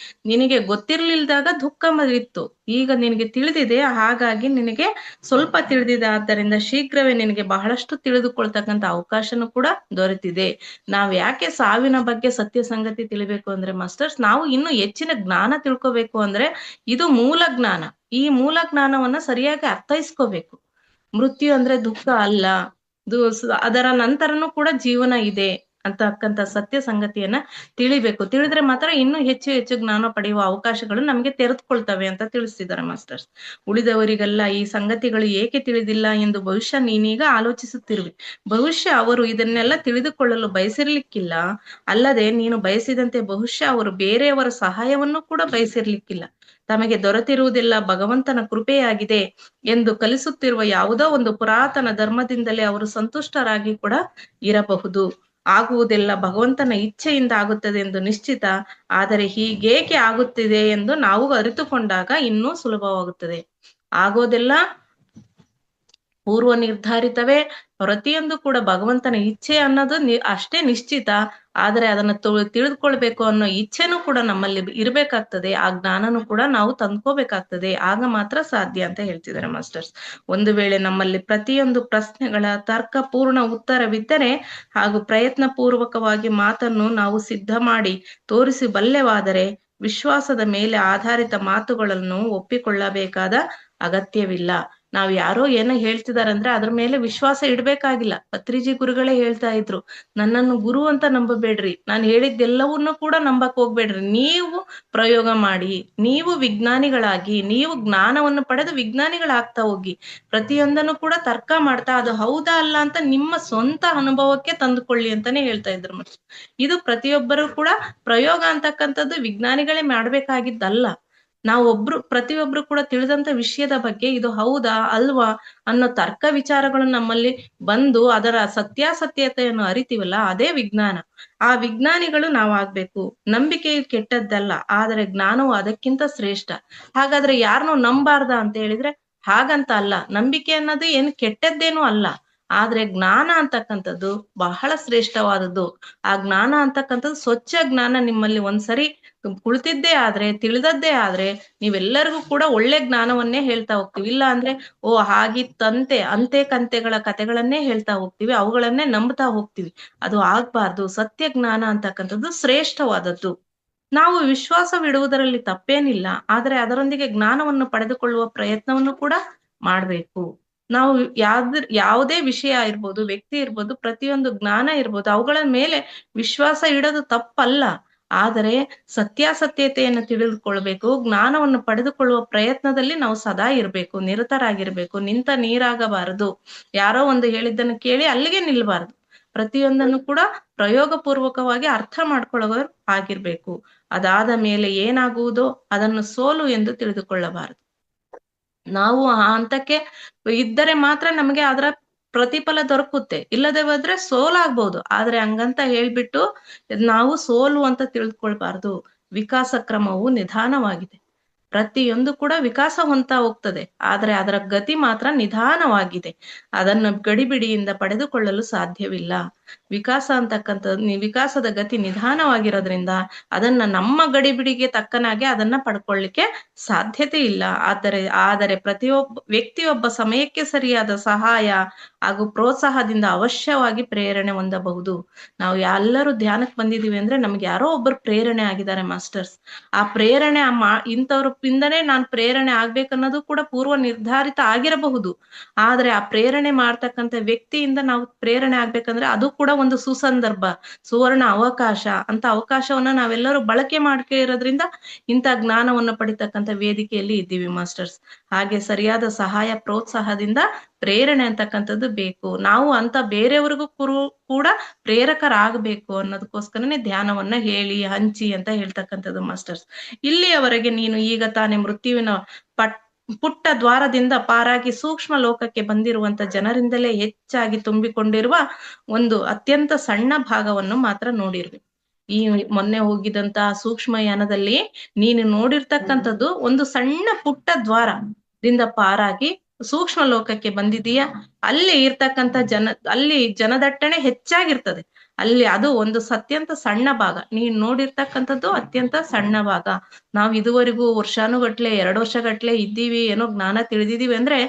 ನಿನಗೆ ಗೊತ್ತಿರ್ಲಿಲ್ದಾಗ ದುಃಖ ಇತ್ತು. ಈಗ ನಿನಗೆ ತಿಳಿದಿದೆ, ಹಾಗಾಗಿ ನಿನಗೆ ಸ್ವಲ್ಪ ತಿಳಿದಿದೆ. ಆದ್ದರಿಂದ ಶೀಘ್ರವೇ ನಿನಗೆ ಬಹಳಷ್ಟು ತಿಳಿದುಕೊಳ್ತಕ್ಕಂಥ ಅವಕಾಶನೂ ಕೂಡ ದೊರೆತಿದೆ. ನಾವ್ ಯಾಕೆ ಸಾವಿನ ಬಗ್ಗೆ ಸತ್ಯ ಸಂಗತಿ ತಿಳಿಬೇಕು ಅಂದ್ರೆ ಮಾಸ್ಟರ್ಸ್, ನಾವು ಇನ್ನು ಹೆಚ್ಚಿನ ಜ್ಞಾನ ತಿಳ್ಕೊಬೇಕು ಅಂದ್ರೆ ಇದು ಮೂಲ ಜ್ಞಾನ. ಈ ಮೂಲ ಜ್ಞಾನವನ್ನ ಸರಿಯಾಗಿ ಅರ್ಥೈಸ್ಕೋಬೇಕು. ಮೃತ್ಯು ಅಂದ್ರೆ ದುಃಖ ಅಲ್ಲ, ಅದರ ನಂತರನೂ ಕೂಡ ಜೀವನ ಇದೆ ಅಂತಕ್ಕಂಥ ಸತ್ಯ ಸಂಗತಿಯನ್ನ ತಿಳಿಬೇಕು. ತಿಳಿದ್ರೆ ಮಾತ್ರ ಇನ್ನೂ ಹೆಚ್ಚು ಹೆಚ್ಚು ಜ್ಞಾನ ಪಡೆಯುವ ಅವಕಾಶಗಳು ನಮ್ಗೆ ತೆರೆದುಕೊಳ್ತವೆ ಅಂತ ತಿಳಿಸ್ತಿದ್ದಾರೆ ಮಾಸ್ಟರ್ಸ್. ಉಳಿದವರಿಗೆಲ್ಲ ಈ ಸಂಗತಿಗಳು ಏಕೆ ತಿಳಿದಿಲ್ಲ ಎಂದು ಬಹುಶಃ ನೀನೀಗ ಆಲೋಚಿಸುತ್ತಿರುವೆ. ಬಹುಶಃ ಅವರು ಇದನ್ನೆಲ್ಲ ತಿಳಿದುಕೊಳ್ಳಲು ಬಯಸಿರ್ಲಿಕ್ಕಿಲ್ಲ. ಅಲ್ಲದೆ ನೀನು ಬಯಸಿದಂತೆ ಬಹುಶಃ ಅವರು ಬೇರೆಯವರ ಸಹಾಯವನ್ನು ಕೂಡ ಬಯಸಿರ್ಲಿಕ್ಕಿಲ್ಲ. ತಮಗೆ ದೊರೆತಿರುವುದೆಲ್ಲ ಭಗವಂತನ ಕೃಪೆಯಾಗಿದೆ ಎಂದು ಕಲಿಸುತ್ತಿರುವ ಯಾವುದೋ ಒಂದು ಪುರಾತನ ಧರ್ಮದಿಂದಲೇ ಅವರು ಸಂತುಷ್ಟರಾಗಿ ಕೂಡ ಇರಬಹುದು. ಆಗುವುದೆಲ್ಲ ಭಗವಂತನ ಇಚ್ಛೆಯಿಂದ ಆಗುತ್ತದೆ ಎಂದು ನಿಶ್ಚಿತ. ಆದರೆ ಹೀಗೇಕೆ ಆಗುತ್ತಿದೆ ಎಂದು ನಾವು ಅರಿತುಕೊಂಡಾಗ ಇನ್ನೂ ಸುಲಭವಾಗುತ್ತದೆ. ಆಗೋದೆಲ್ಲ ಪೂರ್ವ ನಿರ್ಧಾರಿತವೇ. ಪ್ರತಿಯೊಂದು ಕೂಡ ಭಗವಂತನ ಇಚ್ಛೆ ಅನ್ನೋದು ಅಷ್ಟೇ ನಿಶ್ಚಿತ. ಆದ್ರೆ ಅದನ್ನ ತಿಳಿದುಕೊಳ್ಬೇಕು ಅನ್ನೋ ಇಚ್ಛೆನೂ ಕೂಡ ನಮ್ಮಲ್ಲಿ ಇರ್ಬೇಕಾಗ್ತದೆ. ಆ ಜ್ಞಾನನೂ ಕೂಡ ನಾವು ತಂದ್ಕೋಬೇಕಾಗ್ತದೆ. ಆಗ ಮಾತ್ರ ಸಾಧ್ಯ ಅಂತ ಹೇಳ್ತಿದ್ದಾರೆ ಮಾಸ್ಟರ್ಸ್. ಒಂದು ವೇಳೆ ನಮ್ಮಲ್ಲಿ ಪ್ರತಿಯೊಂದು ಪ್ರಶ್ನೆಗಳ ತರ್ಕಪೂರ್ಣ ಉತ್ತರವಿದ್ದರೆ ಹಾಗೂ ಪ್ರಯತ್ನ ಪೂರ್ವಕವಾಗಿ ಮಾತನ್ನು ನಾವು ಸಿದ್ಧ ಮಾಡಿ ತೋರಿಸಿ ಬಲ್ಲೆವಾದರೆ ವಿಶ್ವಾಸದ ಮೇಲೆ ಆಧಾರಿತ ಮಾತುಗಳನ್ನು ಒಪ್ಪಿಕೊಳ್ಳಬೇಕಾದ ಅಗತ್ಯವಿಲ್ಲ. ನಾವ್ ಯಾರೋ ಏನೋ ಹೇಳ್ತಿದಾರಂದ್ರೆ ಅದ್ರ ಮೇಲೆ ವಿಶ್ವಾಸ ಇಡ್ಬೇಕಾಗಿಲ್ಲ. ಪತ್ರಿಜಿ ಗುರುಗಳೇ ಹೇಳ್ತಾ ಇದ್ರು, ನನ್ನನ್ನು ಗುರು ಅಂತ ನಂಬಬೇಡ್ರಿ, ನಾನು ಹೇಳಿದ್ದೆಲ್ಲವನ್ನೂ ಕೂಡ ನಂಬಕ್ ಹೋಗ್ಬೇಡ್ರಿ. ನೀವು ಪ್ರಯೋಗ ಮಾಡಿ, ನೀವು ವಿಜ್ಞಾನಿಗಳಾಗಿ, ನೀವು ಜ್ಞಾನವನ್ನು ಪಡೆದು ವಿಜ್ಞಾನಿಗಳಾಗ್ತಾ ಹೋಗಿ. ಪ್ರತಿಯೊಂದನ್ನು ಕೂಡ ತರ್ಕ ಮಾಡ್ತಾ ಅದು ಹೌದಾ ಅಲ್ಲ ಅಂತ ನಿಮ್ಮ ಸ್ವಂತ ಅನುಭವಕ್ಕೆ ತಂದುಕೊಳ್ಳಿ ಅಂತಾನೆ ಹೇಳ್ತಾ ಇದ್ರು. ಇದು ಪ್ರತಿಯೊಬ್ಬರು ಕೂಡ ಪ್ರಯೋಗ ಅಂತಕ್ಕಂಥದ್ದು ವಿಜ್ಞಾನಿಗಳೇ ಮಾಡ್ಬೇಕಾಗಿದ್ದಲ್ಲ. ಪ್ರತಿಯೊಬ್ರು ಕೂಡ ತಿಳಿದಂತ ವಿಷಯದ ಬಗ್ಗೆ ಇದು ಹೌದಾ ಅಲ್ವಾ ಅನ್ನೋ ತರ್ಕ ವಿಚಾರಗಳು ನಮ್ಮಲ್ಲಿ ಬಂದು ಅದರ ಸತ್ಯಾಸತ್ಯತೆಯನ್ನು ಅರಿತೀವಲ್ಲ, ಅದೇ ವಿಜ್ಞಾನ. ಆ ವಿಜ್ಞಾನಿಗಳು ನಾವಾಗ್ಬೇಕು. ನಂಬಿಕೆಯು ಕೆಟ್ಟದ್ದಲ್ಲ, ಆದರೆ ಜ್ಞಾನವು ಅದಕ್ಕಿಂತ ಶ್ರೇಷ್ಠ. ಹಾಗಾದ್ರೆ ಯಾರನ್ನೂ ನಂಬಾರ್ದ ಅಂತ ಹೇಳಿದ್ರೆ ಹಾಗಂತ ಅಲ್ಲ. ನಂಬಿಕೆ ಅನ್ನೋದು ಏನು ಕೆಟ್ಟದ್ದೇನೂ ಅಲ್ಲ. ಆದ್ರೆ ಜ್ಞಾನ ಅಂತಕ್ಕಂಥದ್ದು ಬಹಳ ಶ್ರೇಷ್ಠವಾದದ್ದು. ಆ ಜ್ಞಾನ ಅಂತಕ್ಕಂಥದ್ದು ಸ್ವಚ್ಛ ಜ್ಞಾನ ನಿಮ್ಮಲ್ಲಿ ಒಂದ್ಸರಿ ಕುಳಿತಿದ್ದೇ ಆದ್ರೆ, ತಿಳಿದದ್ದೇ ಆದ್ರೆ ನೀವೆಲ್ಲರಿಗೂ ಕೂಡ ಒಳ್ಳೆ ಜ್ಞಾನವನ್ನೇ ಹೇಳ್ತಾ ಹೋಗ್ತೀವಿ. ಇಲ್ಲ ಅಂದ್ರೆ ಓ ಹಾಗಿತ್ತಂತೆ, ಅಂತೆ ಕಂತೆಗಳ ಕಥೆಗಳನ್ನೇ ಹೇಳ್ತಾ ಹೋಗ್ತೀವಿ, ಅವುಗಳನ್ನೇ ನಂಬ್ತಾ ಹೋಗ್ತೀವಿ. ಅದು ಆಗ್ಬಾರ್ದು. ಸತ್ಯ ಜ್ಞಾನ ಅಂತಕ್ಕಂಥದ್ದು ಶ್ರೇಷ್ಠವಾದದ್ದು. ನಾವು ವಿಶ್ವಾಸವಿಡುವುದರಲ್ಲಿ ತಪ್ಪೇನಿಲ್ಲ, ಆದ್ರೆ ಅದರೊಂದಿಗೆ ಜ್ಞಾನವನ್ನು ಪಡೆದುಕೊಳ್ಳುವ ಪ್ರಯತ್ನವನ್ನು ಕೂಡ ಮಾಡ್ಬೇಕು. ನಾವು ಯಾವುದೇ ವಿಷಯ ಇರ್ಬೋದು, ವ್ಯಕ್ತಿ ಇರ್ಬೋದು, ಪ್ರತಿಯೊಂದು ಜ್ಞಾನ ಇರ್ಬೋದು, ಅವುಗಳ ಮೇಲೆ ವಿಶ್ವಾಸ ಇಡೋದು ತಪ್ಪಲ್ಲ. ಆದರೆ ಸತ್ಯಾಸತ್ಯತೆಯನ್ನು ತಿಳಿದುಕೊಳ್ಬೇಕು. ಜ್ಞಾನವನ್ನು ಪಡೆದುಕೊಳ್ಳುವ ಪ್ರಯತ್ನದಲ್ಲಿ ನಾವು ಸದಾ ಇರ್ಬೇಕು, ನಿರತರಾಗಿರ್ಬೇಕು. ನಿಂತ ನೀರಾಗಬಾರದು. ಯಾರೋ ಒಂದು ಹೇಳಿದ್ದನ್ನು ಕೇಳಿ ಅಲ್ಲಿಗೆ ನಿಲ್ಬಾರ್ದು. ಪ್ರತಿಯೊಂದನ್ನು ಕೂಡ ಪ್ರಯೋಗ ಪೂರ್ವಕವಾಗಿ ಅರ್ಥ ಮಾಡ್ಕೊಳ್ಳೋರು ಆಗಿರ್ಬೇಕು. ಅದಾದ ಮೇಲೆ ಏನಾಗುವುದೋ ಅದನ್ನು ಸೋಲು ಎಂದು ತಿಳಿದುಕೊಳ್ಳಬಾರದು. ನಾವು ಆ ಹಂತಕ್ಕೆ ಇದ್ದರೆ ಮಾತ್ರ ನಮಗೆ ಅದರ ಪ್ರತಿಫಲ ದೊರಕುತ್ತೆ, ಇಲ್ಲದೆ ಹೋದ್ರೆ ಸೋಲಾಗ್ಬಹುದು. ಆದ್ರೆ ಹಂಗಂತ ಹೇಳ್ಬಿಟ್ಟು ನಾವು ಸೋಲು ಅಂತ ತಿಳಿದುಕೊಳ್ಬಾರ್ದು. ವಿಕಾಸ ಕ್ರಮವು ನಿಧಾನವಾಗಿದೆ. ಪ್ರತಿಯೊಂದು ಕೂಡ ವಿಕಾಸ ಹೊಂತಾ ಹೋಗ್ತದೆ, ಆದ್ರೆ ಅದರ ಗತಿ ಮಾತ್ರ ನಿಧಾನವಾಗಿದೆ. ಅದನ್ನು ಗಡಿಬಿಡಿಯಿಂದ ಪಡೆದುಕೊಳ್ಳಲು ಸಾಧ್ಯವಿಲ್ಲ. ವಿಕಾಸ ಅಂತಕ್ಕಂಥದ್ದು, ವಿಕಾಸದ ಗತಿ ನಿಧಾನವಾಗಿರೋದ್ರಿಂದ ಅದನ್ನ ನಮ್ಮ ಗಡಿಬಿಡಿಗೆ ತಕ್ಕನಾಗೆ ಅದನ್ನ ಪಡ್ಕೊಳ್ಳಿಕ್ಕೆ ಸಾಧ್ಯತೆ ಇಲ್ಲ. ಆದರೆ ವ್ಯಕ್ತಿಯೊಬ್ಬ ಸಮಯಕ್ಕೆ ಸರಿಯಾದ ಸಹಾಯ ಹಾಗೂ ಪ್ರೋತ್ಸಾಹದಿಂದ ಅವಶ್ಯವಾಗಿ ಪ್ರೇರಣೆ ಹೊಂದಬಹುದು. ನಾವು ಎಲ್ಲರೂ ಧ್ಯಾನಕ್ಕೆ ಬಂದಿದೀವಿ ಅಂದ್ರೆ ನಮ್ಗೆ ಯಾರೋ ಒಬ್ಬರು ಪ್ರೇರಣೆ ಆಗಿದ್ದಾರೆ ಮಾಸ್ಟರ್ಸ್. ಆ ಪ್ರೇರಣೆ ಇಂಥವ್ರ ಇಂದನೇ ನಾನು ಪ್ರೇರಣೆ ಆಗ್ಬೇಕನ್ನೋದು ಕೂಡ ಪೂರ್ವ ನಿರ್ಧಾರಿತ ಆಗಿರಬಹುದು. ಆದ್ರೆ ಆ ಪ್ರೇರಣೆ ಮಾಡ್ತಕ್ಕಂಥ ವ್ಯಕ್ತಿಯಿಂದ ನಾವು ಪ್ರೇರಣೆ ಆಗ್ಬೇಕಂದ್ರೆ ಅದು ಕೂಡ ಒಂದು ಸುಸಂದರ್ಭ, ಸುವರ್ಣ ಅವಕಾಶ. ಅಂತ ಅವಕಾಶವನ್ನ ನಾವೆಲ್ಲರೂ ಬಳಕೆ ಇರೋದ್ರಿಂದ ಇಂಥ ಜ್ಞಾನವನ್ನು ಪಡಿತಕ್ಕಂಥ ವೇದಿಕೆಯಲ್ಲಿ ಇದ್ದೀವಿ ಮಾಸ್ಟರ್ಸ್. ಹಾಗೆ ಸರಿಯಾದ ಸಹಾಯ ಪ್ರೋತ್ಸಾಹದಿಂದ ಪ್ರೇರಣೆ ಅಂತಕ್ಕಂಥದ್ದು ಬೇಕು. ನಾವು ಅಂತ ಬೇರೆಯವ್ರಿಗೂ ಕೂಡ ಪ್ರೇರಕರಾಗಬೇಕು ಅನ್ನೋದಕ್ಕೋಸ್ಕರನೇ ಧ್ಯಾನವನ್ನ ಹೇಳಿ ಹಂಚಿ ಅಂತ ಹೇಳ್ತಕ್ಕಂಥದ್ದು ಮಾಸ್ಟರ್ಸ್. ಇಲ್ಲಿಯವರೆಗೆ ನೀನು ಈಗ ತಾನೇ ಮೃತ್ಯುವಿನ ಪುಟ್ಟ ದ್ವಾರದಿಂದ ಪಾರಾಗಿ ಸೂಕ್ಷ್ಮ ಲೋಕಕ್ಕೆ ಬಂದಿರುವಂತ ಜನರಿಂದಲೇ ಹೆಚ್ಚಾಗಿ ತುಂಬಿಕೊಂಡಿರುವ ಒಂದು ಅತ್ಯಂತ ಸಣ್ಣ ಭಾಗವನ್ನು ಮಾತ್ರ ನೋಡಿರ್ವಿ. ಈ ಮೊನ್ನೆ ಹೋಗಿದಂತ ಸೂಕ್ಷ್ಮಯಾನದಲ್ಲಿ ನೀನು ನೋಡಿರ್ತಕ್ಕಂಥದ್ದು ಒಂದು ಸಣ್ಣ ಪುಟ್ಟ ದ್ವಾರದಿಂದ ಪಾರಾಗಿ ಸೂಕ್ಷ್ಮ ಲೋಕಕ್ಕೆ ಬಂದಿದೀಯ. ಅಲ್ಲಿ ಇರ್ತಕ್ಕಂಥ ಅಲ್ಲಿ ಜನದಟ್ಟಣೆ ಹೆಚ್ಚಾಗಿರ್ತದೆ. ಅಲ್ಲಿ ಅದು ಒಂದು ಅತ್ಯಂತ ಸಣ್ಣ ಭಾಗ. ನೀನ್ ನೋಡಿರ್ತಕ್ಕಂಥದ್ದು ಅತ್ಯಂತ ಸಣ್ಣ ಭಾಗ. ನಾವ್ ಇದುವರೆಗೂ ವರ್ಷಾನುಗಟ್ಲೆ 2 ವರ್ಷಗಟ್ಲೆ ಇದ್ದೀವಿ, ಏನೋ ಜ್ಞಾನ ತಿಳಿದಿದೀವಿ ಅಂದ್ರೆ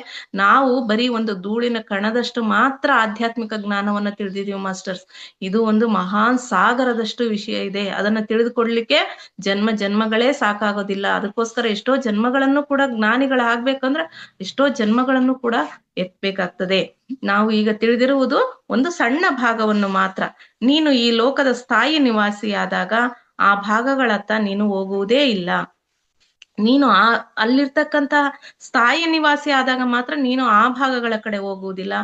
ನಾವು ಬರೀ ಒಂದು ಧೂಳಿನ ಕಣದಷ್ಟು ಮಾತ್ರ ಆಧ್ಯಾತ್ಮಿಕ ಜ್ಞಾನವನ್ನ ತಿಳಿದಿದೀವಿ ಮಾಸ್ಟರ್ಸ್. ಇದು ಒಂದು ಮಹಾನ್ ಸಾಗರದಷ್ಟು ವಿಷಯ ಇದೆ. ಅದನ್ನ ತಿಳಿದುಕೊಡ್ಲಿಕ್ಕೆ ಜನ್ಮಗಳೇ ಸಾಕಾಗೋದಿಲ್ಲ. ಅದಕ್ಕೋಸ್ಕರ ಎಷ್ಟೋ ಜನ್ಮಗಳನ್ನು ಕೂಡ ಜ್ಞಾನಿಗಳಾಗ್ಬೇಕಂದ್ರೆ ಎಷ್ಟೋ ಜನ್ಮಗಳನ್ನು ಕೂಡ ಎತ್ಬೇಕಾಗ್ತದೆ. ನಾವು ಈಗ ತಿಳಿದಿರುವುದು ಒಂದು ಸಣ್ಣ ಭಾಗವನ್ನು ಮಾತ್ರ. ನೀನು ಈ ಲೋಕದ ಸ್ಥಾಯಿ ನಿವಾಸಿಯಾದಾಗ ಆ ಭಾಗಗಳತ್ತ ನೀನು ಹೋಗುವುದೇ ಇಲ್ಲ. ನೀನು ಅಲ್ಲಿರ್ತಕ್ಕಂಥ ಸ್ಥಾಯಿ ನಿವಾಸಿ ಆದಾಗ ಮಾತ್ರ ನೀನು ಆ ಭಾಗಗಳ ಕಡೆ ಹೋಗುವುದಿಲ್ಲ.